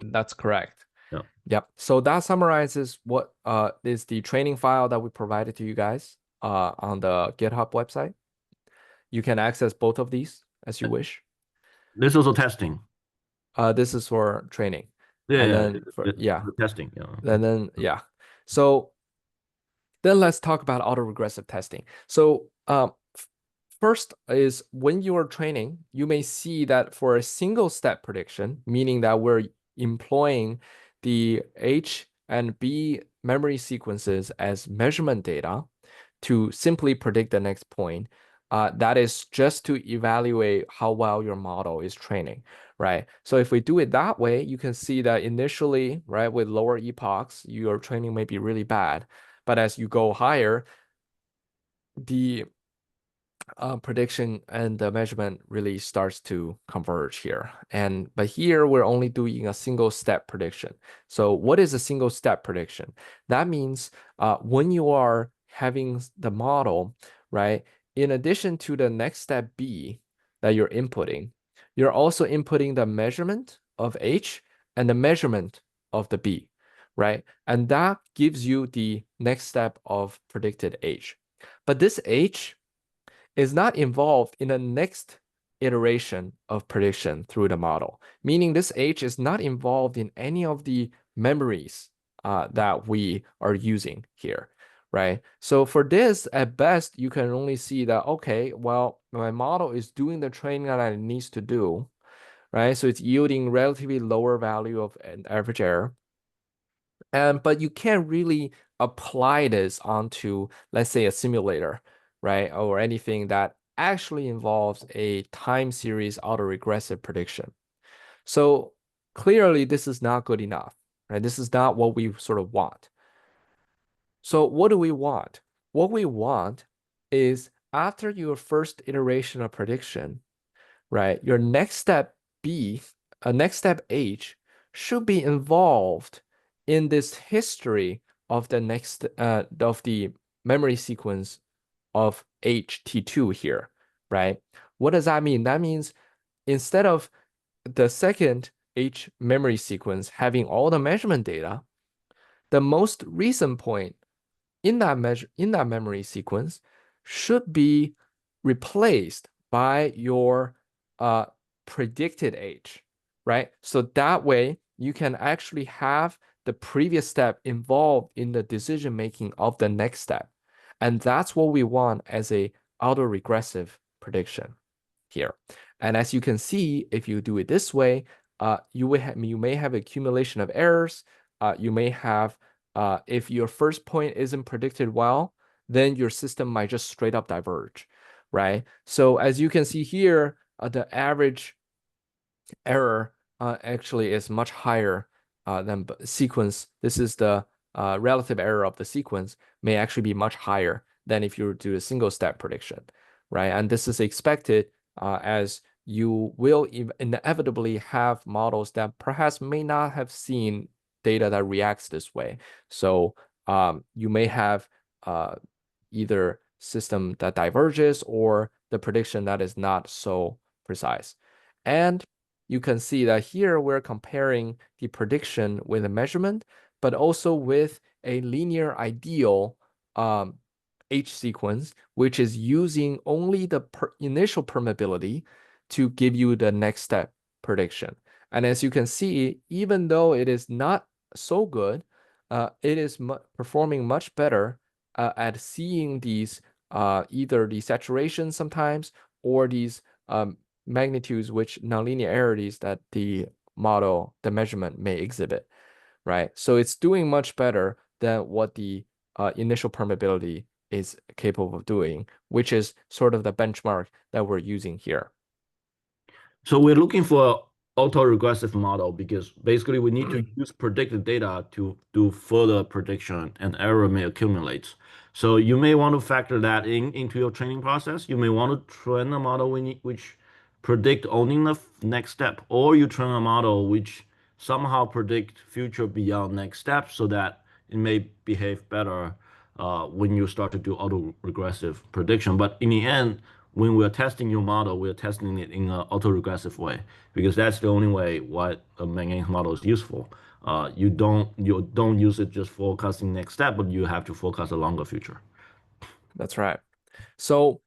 That's correct. Yeah. Yep. So that summarizes what is the training file that we provided to you guys on the GitHub website. You can access both of these as you wish. There's also testing. This is for training. Yeah, And yeah, then for the testing. Yeah. and then yeah. So then let's talk about autoregressive testing. So first is when you are training, you may see that for a single step prediction, meaning that we're employing the H and B memory sequences as measurement data to simply predict the next point. That is just to evaluate how well your model is training, right? So if we do it that way, you can see that initially, right, with lower epochs, your training may be really bad. But as you go higher, the prediction and the measurement really starts to converge here. But here we're only doing a single step prediction. So what is a single step prediction? That means when you are having the model, right, in addition to the next step B that you're inputting, you're also inputting the measurement of H and the measurement of the B, right? And that gives you the next step of predicted H. But this H is not involved in the next iteration of prediction through the model, meaning this H is not involved in any of the memories that we are using here, right? So for this, at best, you can only see that, okay, well, my model is doing the training that it needs to do, right? So it's yielding relatively lower value of an average error. But you can't really apply this onto, let's say, a simulator, right? Or anything that actually involves a time series autoregressive prediction. So clearly, this is not good enough, right? This is not what we sort of want. So what do we want? What we want is after your first iteration of prediction, right? Your next step B, next step H should be involved in this history of the next of the memory sequence of HT2 here, right? What does that mean? That means instead of the second H memory sequence having all the measurement data, the most recent point in that memory sequence should be replaced by your predicted H, right? So that way you can actually have the previous step involved in the decision making of the next step. And that's what we want as a autoregressive prediction here. And as you can see, if you do it this way, you may have accumulation of errors. You may have if your first point isn't predicted well, then your system might just straight up diverge, right? So as you can see here, the average error actually is much higher than sequence. This is the relative error of the sequence may actually be much higher than if you do a single step prediction, right? And this is expected as you will inevitably have models that perhaps may not have seen data that reacts this way. So you may have either system that diverges or the prediction that is not so precise. And you can see that here we're comparing the prediction with a measurement, but also with a linear ideal H sequence, which is using only the initial permeability to give you the next step prediction. And as you can see, even though it is not so good, it is performing much better at seeing these either the saturation sometimes or these magnitudes, which nonlinearities that the model, the measurement may exhibit, right? So it's doing much better than what the initial permeability is capable of doing, which is sort of the benchmark that we're using here. So we're looking for autoregressive model because basically we need to use predicted data to do further prediction and error may accumulate. So you may want to factor that into your training process. You may want to train a model which predict only the next step, or you train a model which somehow predict future beyond next step so that it may behave better when you start to do autoregressive prediction. But in the end, when we're testing your model, we're testing it in an autoregressive way because that's the only way what a MagNet model is useful. You don't use it just forecasting next step, but you have to forecast a longer future. That's right. So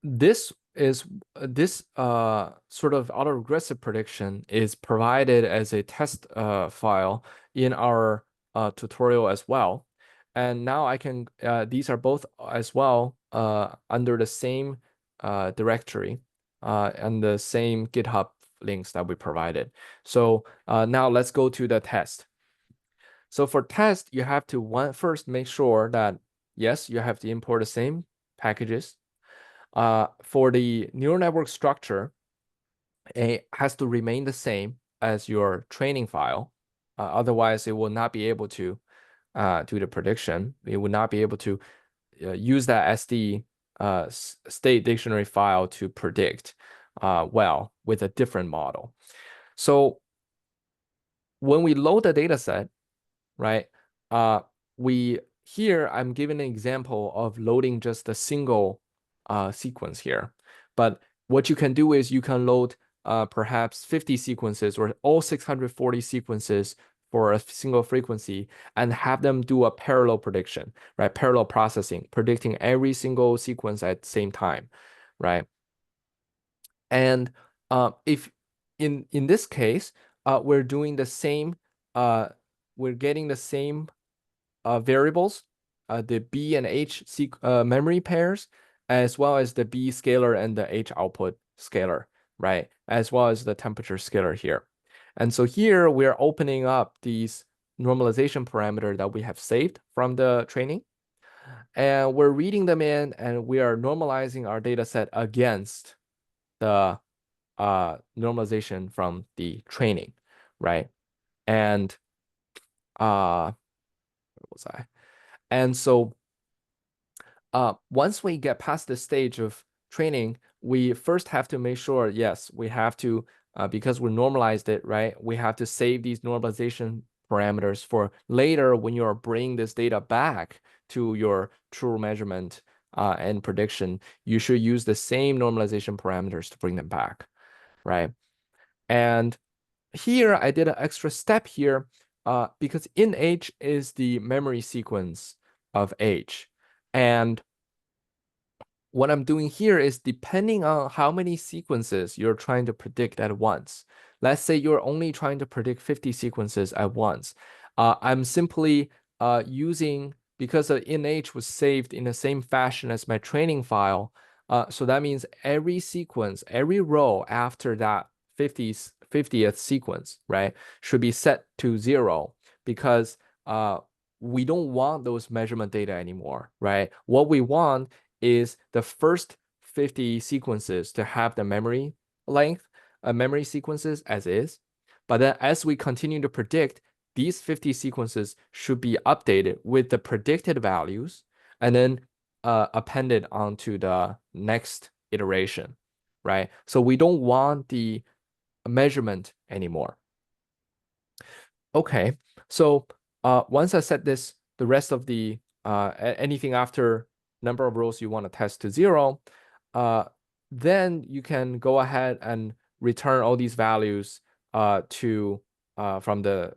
this is this sort of autoregressive prediction is provided as a test file in our tutorial as well. And now I can these are both as well under the same directory and the same GitHub links that we provided. So now let's go to the test. So for test, you have to first make sure that yes, you have to import the same packages. For the neural network structure, it has to remain the same as your training file. Otherwise, it will not be able to do the prediction. It would not be able to use that SD state dictionary file to predict well with a different model. So when we load the data set, right, here I'm giving an example of loading just a single sequence here. But what you can do is you can load perhaps 50 sequences or all 640 sequences for a single frequency and have them do a parallel prediction, right? Parallel processing, predicting every single sequence at the same time, right? And if in this case, we're doing the same, we're getting the same variables, the B and H memory pairs, as well as the B scalar and the H output scalar, right? As well as the temperature scalar here. And so here we're opening up these normalization parameter that we have saved from the training. And we're reading them in and we are normalizing our data set against the normalization from the training, right? And where was I? And so once we get past the stage of training, we first have to make sure, yes, we have to, because we normalized it, right? We have to save these normalization parameters for later when you are bringing this data back to your true measurement and prediction. You should use the same normalization parameters to bring them back, right? And here I did an extra step here because in H is the memory sequence of H. And what I'm doing here is depending on how many sequences you're trying to predict at once. Let's say you're only trying to predict 50 sequences at once. I'm simply using, because the InH was saved in the same fashion as my training file, so that means every sequence, every row after that 50th sequence, right, should be set to 0 because we don't want those measurement data anymore, right? What we want is the first 50 sequences to have the memory length, memory sequences as is. But then as we continue to predict, these 50 sequences should be updated with the predicted values and then appended onto the next iteration, right? So we don't want the measurement anymore. Okay, so once I set this, the rest of the anything after number of rows you want to test to 0, then you can go ahead and return all these values from the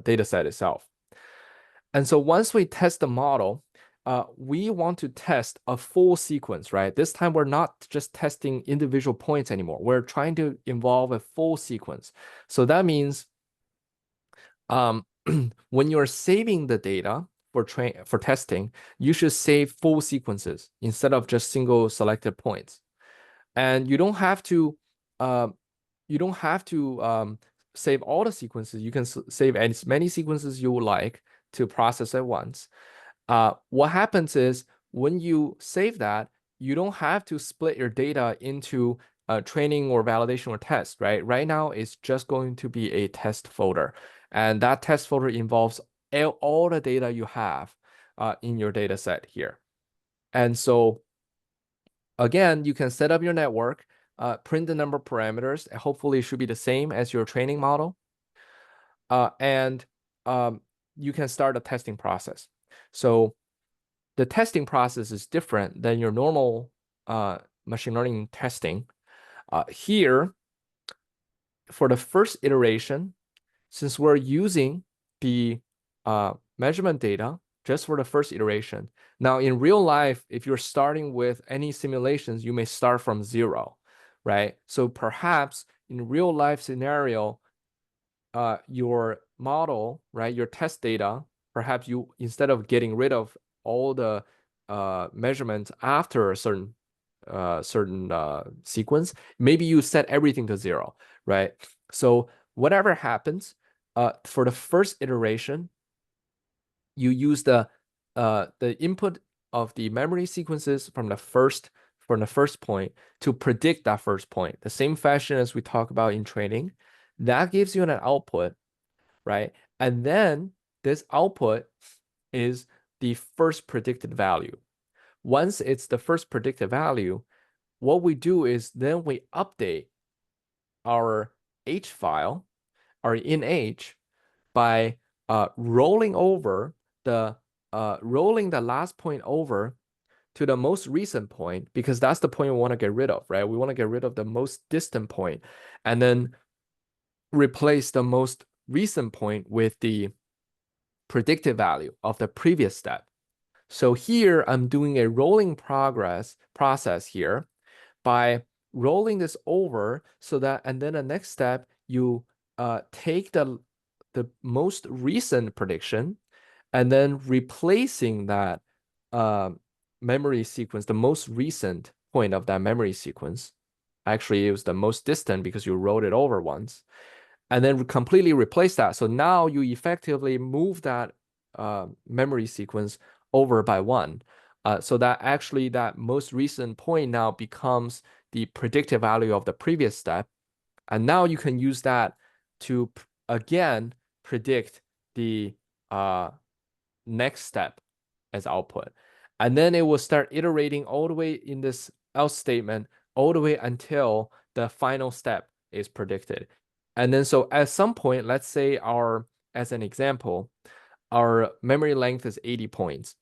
data set itself. And so once we test the model, we want to test a full sequence, right? This time we're not just testing individual points anymore. We're trying to involve a full sequence. So that means when you're saving the data for testing, you should save full sequences instead of just single selected points. And you don't have to uh, save all the sequences. You can save as many sequences you would like to process at once. What happens is when you save that, you don't have to split your data into training or validation or test, right? Right now, it's just going to be a test folder. And that test folder involves all the data you have in your data set here. And so again, you can set up your network, print the number of parameters. Hopefully, it should be the same as your training model. And you can start a testing process. So the testing process is different than your normal machine learning testing. Here, for the first iteration, since we're using the measurement data just for the first iteration. Now, in real life, if you're starting with any simulations, you may start from 0, right? So perhaps in real life scenario, your model, right, your test data, perhaps you, instead of getting rid of all the measurements after a certain sequence, maybe you set everything to 0, right? So whatever happens, for the first iteration, you use the input of the memory sequences from the first point to predict that first point. The same fashion as we talk about in training, that gives you an output, right? And then this output is the first predicted value. Once it's the first predicted value, what we do is then we update our H file, our in-H, by rolling the last point over to the most recent point, because that's the point we want to get rid of, right? We want to get rid of the most distant point, and then replace the most recent point with the predicted value of the previous step. So here I'm doing a rolling process here by rolling this over, so that, and then the next step, you take the most recent prediction and then replacing that memory sequence, the most recent point of that memory sequence. Actually, it was the most distant because you rolled it over once, and then completely replace that. So now you effectively move that memory sequence over by 1. So that actually that most recent point now becomes the predicted value of the previous step. And now you can use that to, again, predict the next step as output. And then it will start iterating all the way in this else statement, all the way until the final step is predicted. And then so at some point, let's say as an example, our memory length is 80 points,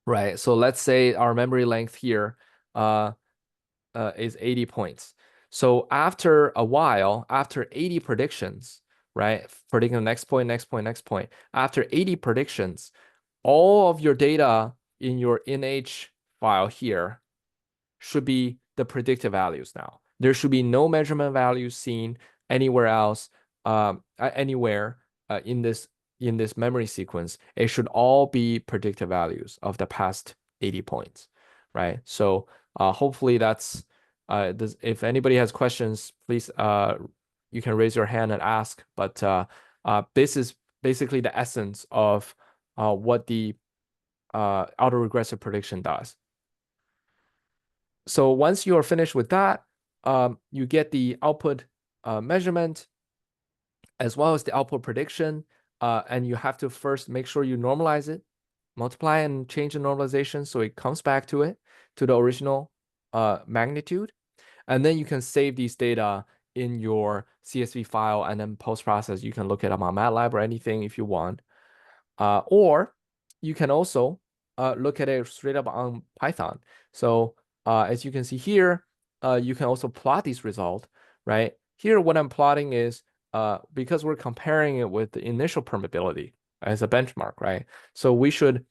right? So let's say our memory length here is 80 points. So after a while, after 80 predictions, right? Predicting the next point, next point, next point. After 80 predictions, all of your data in your in-H file here should be the predicted values now. There should be no measurement values seen anywhere else, anywhere in this memory sequence. It should all be predicted values of the past 80 points, right? So hopefully that's if anybody has questions, please you can raise your hand and ask. But this is basically the essence of what the autoregressive prediction does. So once you are finished with that, you get the output measurement as well as the output prediction, and you have to first make sure you normalize it, multiply and change the normalization so it comes back to the original magnitude. And then you can save these data in your CSV file, and then post-process, you can look at them on MATLAB or anything if you want. Or you can also look at it straight up on Python. So as you can see here, you can also plot these results, right? Here, what I'm plotting is because we're comparing it with the initial permeability as a benchmark, right? So we should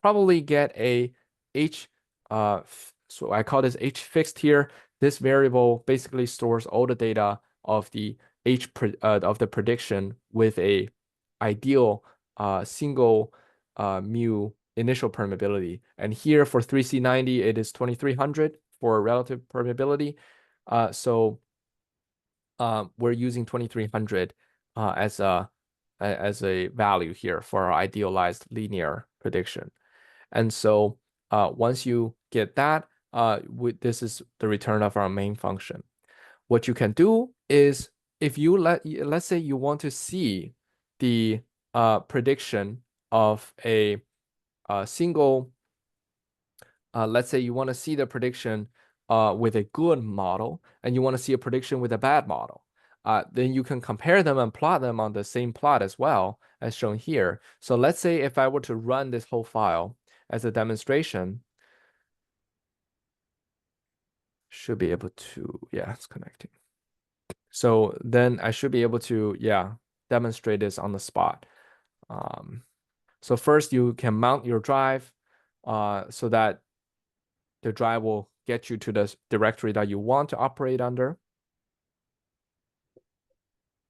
probably get a h, so I call this h fixed here. This variable basically stores all the data of the of the prediction with a ideal single mu initial permeability. And here for 3C90, it is 2300 for relative permeability. So we're using 2300 as a value here for our idealized linear prediction. And so once you get that, this is the return of our main function. What you can do is if you let's say you want to see the prediction of a single, let's say you want to see the prediction with a good model and you want to see a prediction with a bad model. Then you can compare them and plot them on the same plot as well as shown here. So let's say if I were to run this whole file as a demonstration, should be able to, yeah, it's connecting. So then I should be able to, yeah, demonstrate this on the spot. So first you can mount your drive so that the drive will get you to the directory that you want to operate under.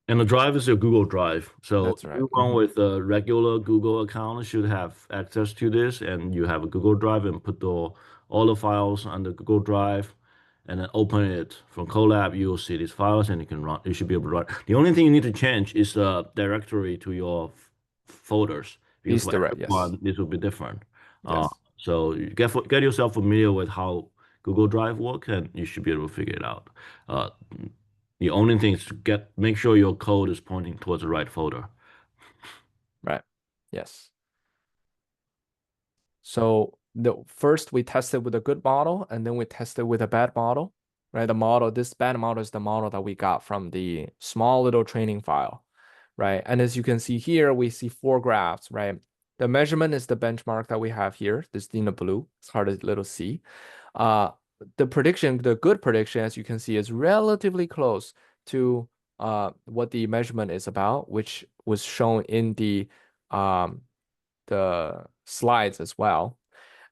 And the drive is your Google Drive. So That's right. everyone with a regular Google account should have access to this, and you have a Google Drive and put all the files on the Google Drive and then open it from Colab. You will see these files and you can run, you should be able to run. The only thing you need to change is the directory to your folders because These for direct, yes. everyone, this will be different. Uh, Yes. so you get yourself familiar with how Google Drive works and you should be able to figure it out. Uh, the only thing is to make sure your code is pointing towards the right folder. Right. Yes. So the first we tested with a good model and then we tested with a bad model, right? This bad model is the model that we got from the small little training file, right? And as you can see here, we see 4 graphs, right? The measurement is the benchmark that we have here. This in the blue, it's hard to little see. The prediction, the good prediction, as you can see, is relatively close to what the measurement is about, which was shown in the slides as well.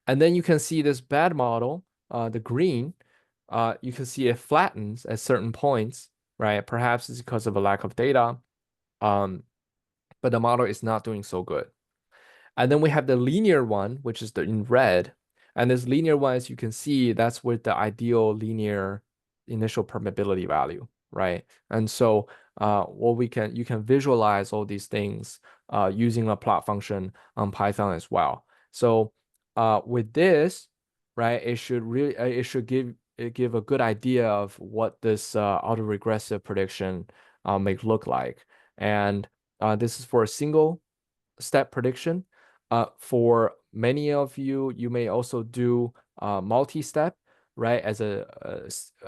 And then you can see this bad model, the green, you can see it flattens at certain points, right? Perhaps it's because of a lack of data, but the model is not doing so good. And then we have the linear one, which is in red. And this linear one, as you can see, that's with the ideal linear initial permeability value, right? And so you can visualize all these things using a plot function on Python as well. So with this, right, it should give a good idea of what this autoregressive prediction may look like. And this is for a single step prediction. For many of you, you may also do multi-step, right, as a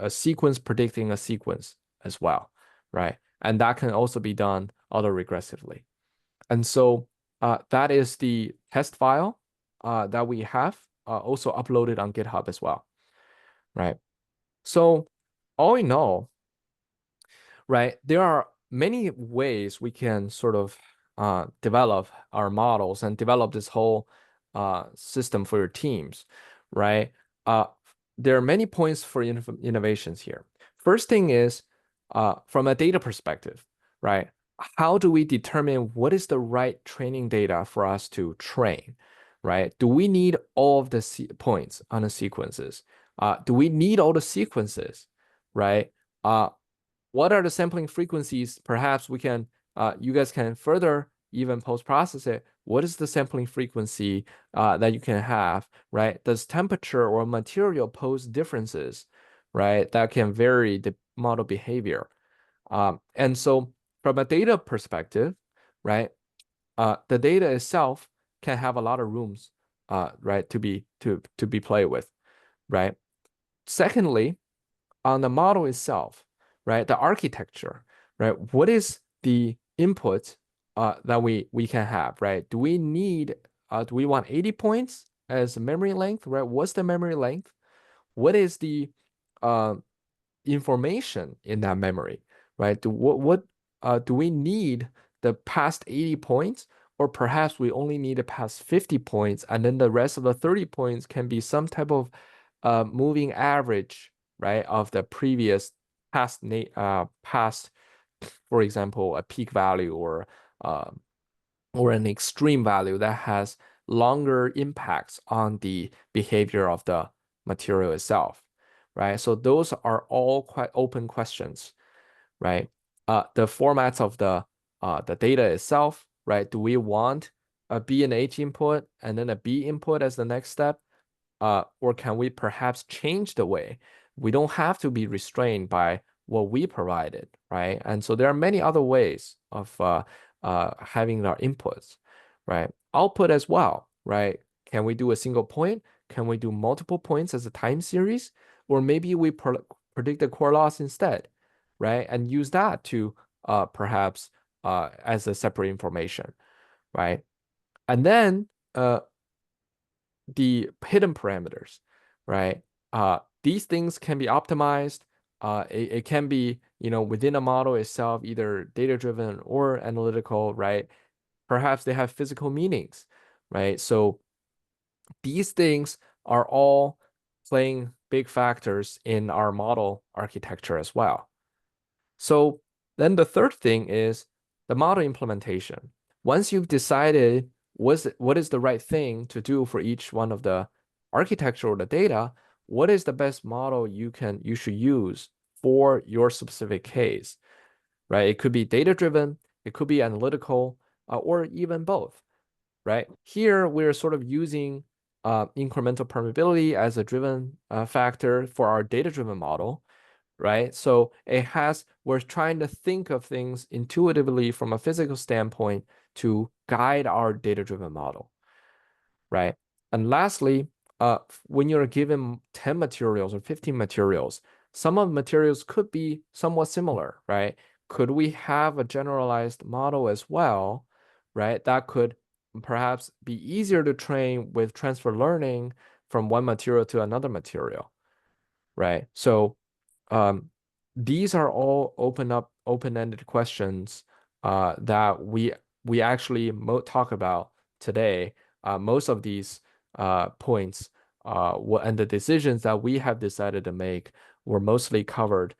sequence predicting a sequence as well, right? And that can also be done autoregressively. And so that is the test file that we have also uploaded on GitHub as well, right? So all in all, right, there are many ways we can sort of develop our models and develop this whole system for your teams, right? There are many points for innovations here. First thing is from a data perspective, right? How do we determine what is the right training data for us to train, right? Do we need all of the points on the sequences? Do we need all the sequences, right? What are the sampling frequencies? Perhaps we can, you guys can further even post-process it. What is the sampling frequency that you can have, right? Does temperature or material pose differences, right? That can vary the model behavior. And so from a data perspective, right, the data itself can have a lot of rooms, right, to be played with, right? Secondly, on the model itself, right? The architecture, right? What is the input that we can have, right? Do we want 80 points as memory length, right? What's the memory length? What is the uh, information in that memory, right? Do we need the past 80 points, or perhaps we only need to pass 50 points, and then the rest of the 30 points can be some type of moving average, right, of the previous past, for example, a peak value uh, or an extreme value that has longer impacts on the behavior of the material itself, right? So those are all quite open questions, right? The formats of the data itself, right? Do we want a B and H input and then a B input as the next step? Or can we perhaps change the way? We don't have to be restrained by what we provided, right? And so there are many other ways of having our inputs, right? Output as well, right? Can we do a single point? Can we do multiple points as a time series? Or maybe we predict the core loss instead, right? And use that to perhaps as a separate information, right? And then the hidden parameters, right? These things can be optimized. It can be, within a model itself, either data-driven or analytical, right? Perhaps they have physical meanings, right? So these things are all playing big factors in our model architecture as well. So then the third thing is the model implementation. Once you've decided what is the right thing to do for each one of the architecture or the data, what is the best model you should use for your specific case, right? It could be data-driven, it could be analytical, or even both, right? Here, we're sort of using incremental permeability as a driven factor for our data-driven model, right? So we're trying to think of things intuitively from a physical standpoint to guide our data-driven model, right? And lastly, when you're given 10 materials or 15 materials, some of the materials could be somewhat similar, right? Could we have a generalized model as well, right? That could perhaps be easier to train with transfer learning from one material to another material, right? So um, these are all open-ended questions that we actually talk about today. Most of these points and the decisions that we have decided to make were mostly covered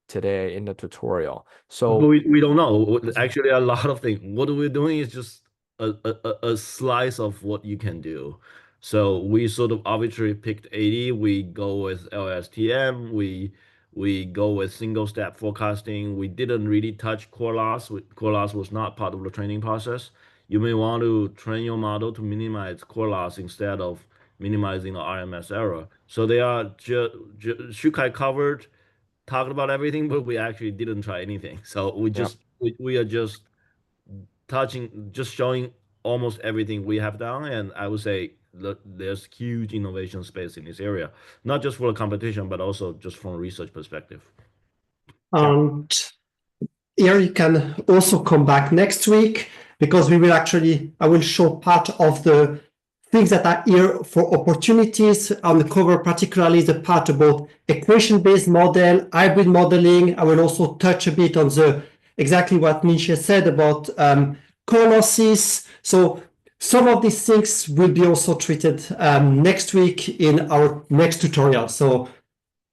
today in the tutorial. But So we don't know. Actually, a lot of things. What we're doing is just a slice of what you can do. So we sort of arbitrarily picked 80. We go with LSTM. We go with single step forecasting. We didn't really touch core loss. Core loss was not part of the training process. You may want to train your model to minimize core loss instead of minimizing the RMS error. So they are just Shukai covered talked about everything, but we actually didn't try anything. So yeah. we are just just showing almost everything we have done, and I would say that there's huge innovation space in this area, not just for the competition, but also just from a research perspective. Yeah. And here you can also come back next week because I will show part of the things that are here for opportunities on the cover, particularly the part about equation-based model, hybrid modeling. I will also touch a bit on exactly what Misha said about core losses. So some of these things will be also treated next week in our next tutorial. So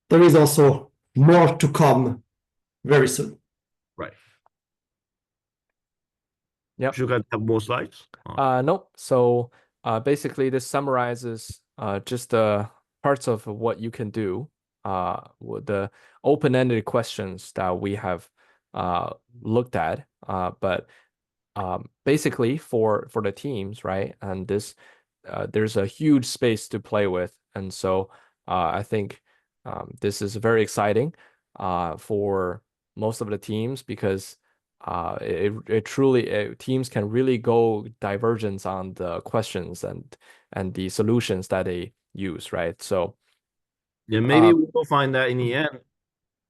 there is also more to come very soon. Right. Yep. Should I have more slides? Nope. So basically, this summarizes just the parts of what you can do, with the open-ended questions that we have looked at. But basically, for the teams, right? And there's a huge space to play with, and so I think this is very exciting for most of the teams because it truly teams can really go divergence on the questions and the solutions that they use, right? So Yeah, maybe uh, we will find that in the end,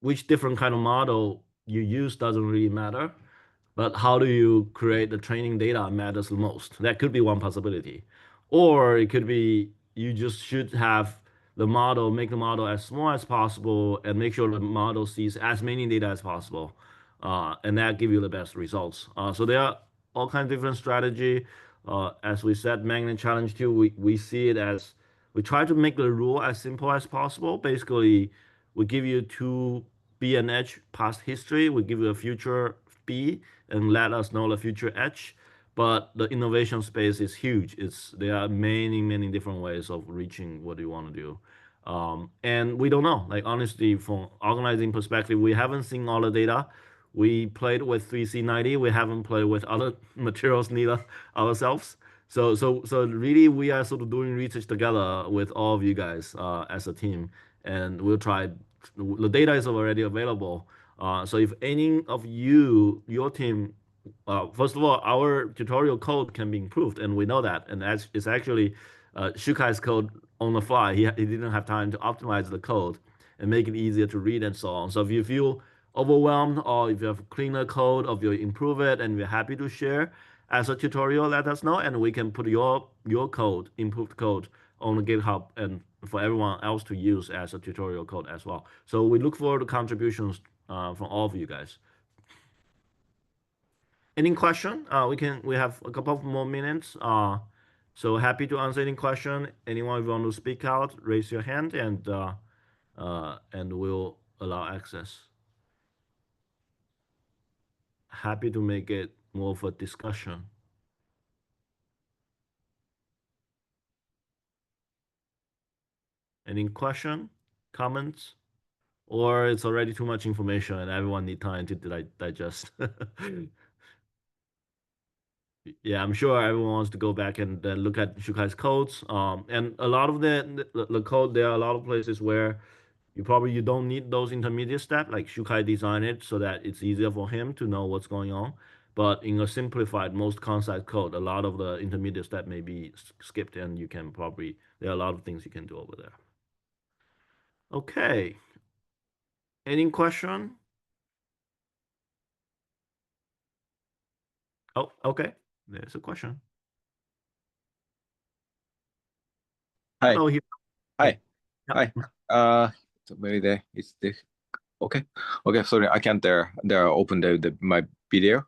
which different kind of model you use doesn't really matter, but how do you create the training data matters the most. That could be one possibility. Or it could be you just should have make the model as small as possible and make sure the model sees as many data as possible. And that give you the best results. So there are all kinds of different strategy. As we said, MagNet Challenge 2, we see it as we try to make the rule as simple as possible. Basically, we give you two B and H past history. We give you a future B and let us know the future H. But the innovation space is huge. There are many different ways of reaching what you want to do. And we don't know. Like honestly, from organizing perspective, we haven't seen all the data. We played with 3C90. We haven't played with other materials neither ourselves. So really, we are sort of doing research together with all of you guys as a team, and we'll try. The data is already available. So if any of you, your team, first of all, our tutorial code can be improved, and we know that. And it's actually Shukai's code on the fly. He didn't have time to optimize the code and make it easier to read and so on. So if you feel overwhelmed or if you have cleaner code or if you improve it and we're happy to share as a tutorial, let us know and we can put your code, improved code on the GitHub and for everyone else to use as a tutorial code as well. So we look forward to contributions from all of you guys. Any question? We have a couple of more minutes. So happy to answer any question. Anyone who want to speak out, raise your hand and we'll allow access. Happy to make it more of a discussion. Any question, comments? Or it's already too much information and everyone need time to digest. Yeah, I'm sure everyone wants to go back and look at Shukai's codes. And a lot of the code, there are a lot of places where you don't need those intermediate steps. Like Shukai designed it so that it's easier for him to know what's going on. But in a simplified, most concise code, a lot of the intermediate step may be skipped, and there are a lot of things you can do over there. Okay. Any question? Oh, okay. There's a question. Hi. Hello, here. Hi. Yeah. Hi. So maybe it's the okay. Okay, sorry, I can't open my video.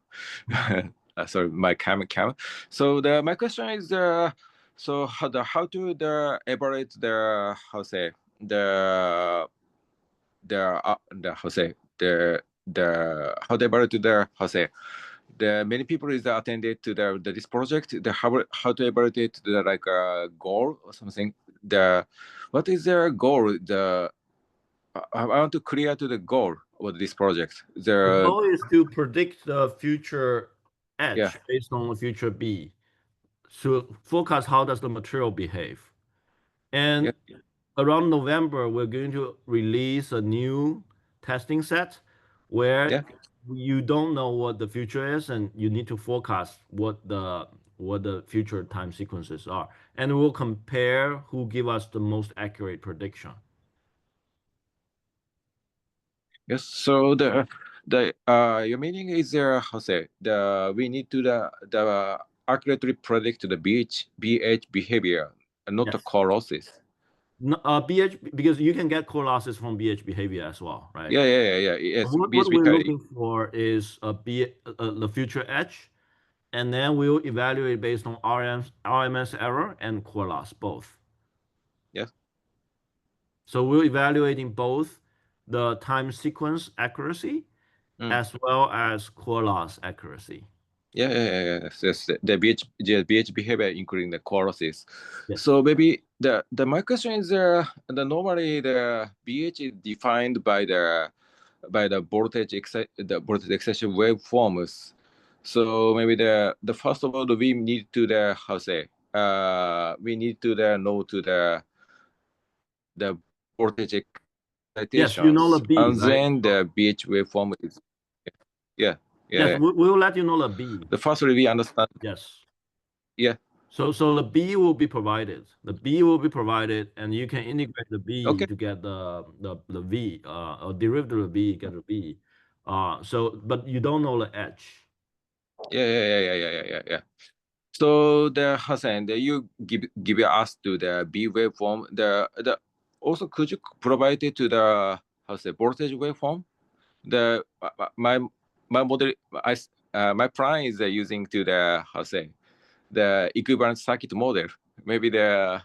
Sorry, my camera. So my question is so how to evaluate how say the how say the how to evaluate how say the many people is attended to this project. How to evaluate the like goal or something. What is their goal? I want to clear to the goal of this project. The goal is to predict the future edge Yeah. based on the future B. So forecast how does the material behave. And around November, we're going to release a new testing set where you don't know what the future is and you need to forecast what the future time sequences are. And we'll compare who give us the most accurate prediction. Yes. So your meaning is how say we need to accurately predict the BH behavior and not the core losses. No, BH, because you can get core losses from BH behavior as well, right? Yeah. Yes. What we're looking for is the future edge, and then we'll evaluate based on RMS error and core loss both. Yes. So we're evaluating both the time sequence accuracy as well as core loss accuracy. Yes. The BH behavior including the core losses. Yes. So maybe my question is normally the BH is defined by the voltage excession waveforms. So maybe the first of all we need to we need to know to the voltage excitations. Yes, you know the B, and right? then the BH waveform is Yes, we'll let you know the B. The first we understand. Yes. Yeah. So the B will be provided. The B will be provided, and you can integrate the B to get the V, or derivative of B, get the B. But you don't know the H. Yeah. So Hassan, you give us to the B waveform. Also could you provide it to the voltage waveform? My model my plan is using to the the equivalent circuit model. Maybe the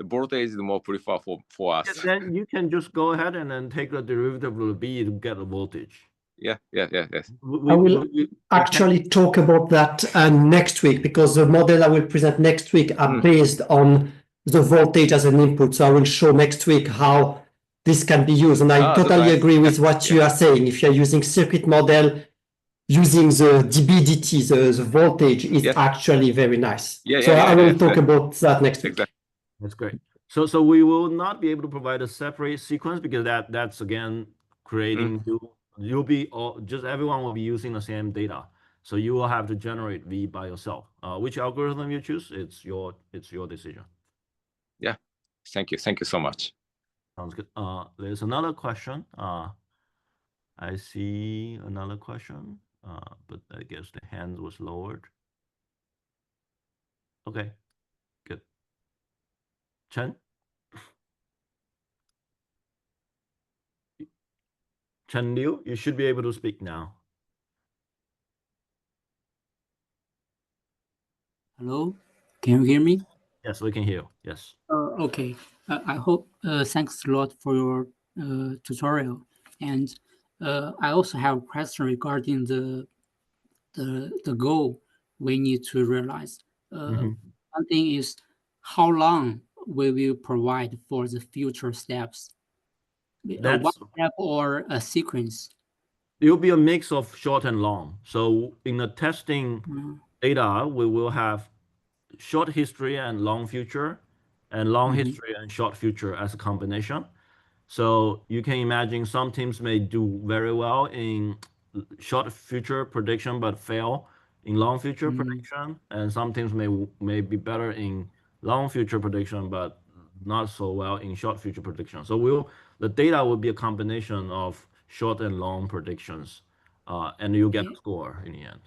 voltage is more prefer for us. Then you can just go ahead and then take the derivative of the B to get the voltage. Yes. I will actually talk about that next week, because the model I will present next week are based on the voltage as an input. So I will show next week how this can be used. And I totally agree with what you are saying. If you're using circuit model, using the dB/dt, the voltage is actually very nice. I will talk about that next week. Exactly. That's great. So we will not be able to provide a separate sequence because that's again creating you'll be just everyone will be using the same data. So you will have to generate V by yourself. Which algorithm you choose, it's your decision. Yeah. Thank you so much. Sounds good. There's another question. I see another question, but I guess the hand was lowered. Okay, good. Chen? Chen Liu, you should be able to speak now. Hello, can you hear me? Yes, we can hear you. Yes. Okay. I hope. Thanks a lot for your tutorial, and I also have a question regarding the goal we need to realize. One thing is, how long will you provide for the future steps? One step or a sequence? It'll be a mix of short and long. So in the testing data, we will have short history and long future, and long history and short future as a combination. So you can imagine some teams may do very well in short future prediction but fail in long future prediction, and some teams may be better in long future prediction but not so well in short future prediction. So the data will be a combination of short and long predictions, and you get a score in the end.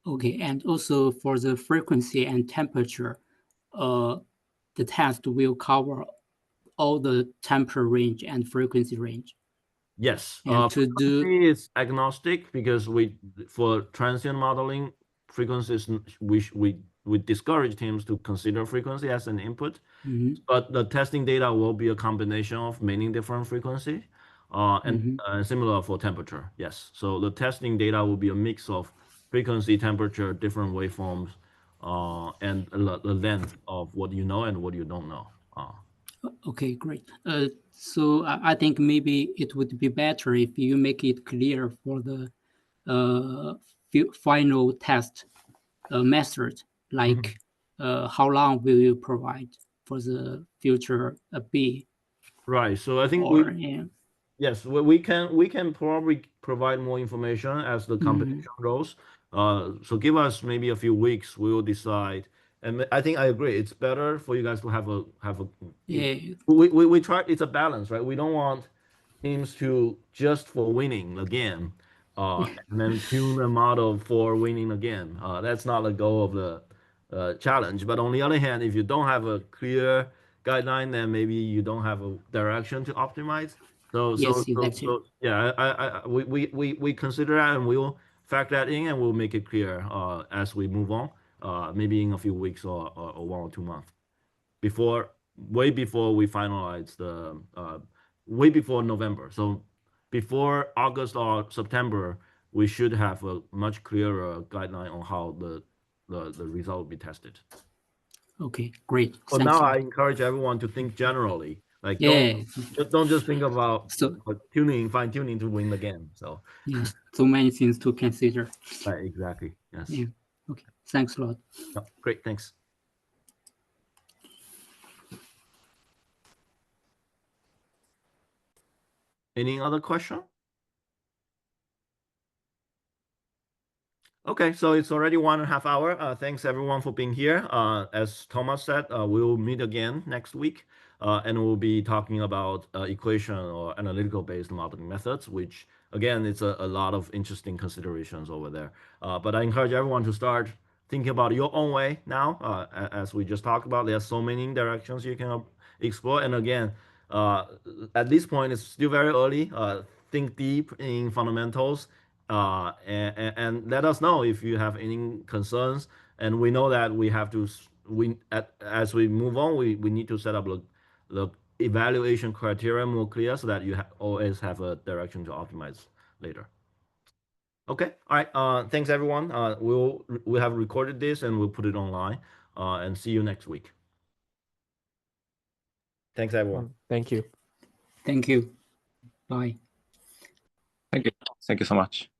Okay, and also for the frequency and temperature, the test will cover all the temperature range and frequency range. Yes, and to do is agnostic because for transient modeling frequencies we discourage teams to consider frequency as an input, but the testing data will be a combination of many different frequencies, and similar for temperature. Yes, so the testing data will be a mix of frequency, temperature, different waveforms, and the length of what you know and what you don't know. Okay, great. So I think maybe it would be better if you make it clear for the final test method, like how long will you provide for the future B? Right. So I think yes, we can probably provide more information as the competition goes. So give us maybe a few weeks, we will decide. And I think I agree. It's better for you guys to have a we try. It's a balance, right? We don't want teams to just for winning the game, and then tune the model for winning again. That's not the goal of the challenge. But on the other hand, if you don't have a clear guideline, then maybe you don't have a direction to optimize. So yeah, we consider that and we'll factor that in and we'll make it clear as we move on. Maybe in a few weeks or 1 or 2 months way before we finalize way before November. So before August or September, we should have a much clearer guideline on how the result will be tested. Okay, great. So now I encourage everyone to think generally. Like don't just think about fine tuning to win the game. So so many things to consider. Right, exactly. Yes. Yeah. Okay. Thanks a lot. Oh, great. Thanks. Any other question? Okay, so it's already 1.5 hours. Thanks everyone for being here. As Thomas said, we'll meet again next week, and we'll be talking about equation or analytical-based modeling methods, which again, it's a lot of interesting considerations over there. But I encourage everyone to start thinking about your own way now. As we just talked about, there's so many directions you can explore. And again, at this point, it's still very early. Think deep in fundamentals. and let us know if you have any concerns. And we know that we have to as we move on, we need to set up the evaluation criteria more clear so that you always have a direction to optimize later. Okay, all right. Thanks everyone. We have recorded this and we'll put it online. And see you next week. Thanks everyone. Thank you. Thank you. Bye. Thank you so much.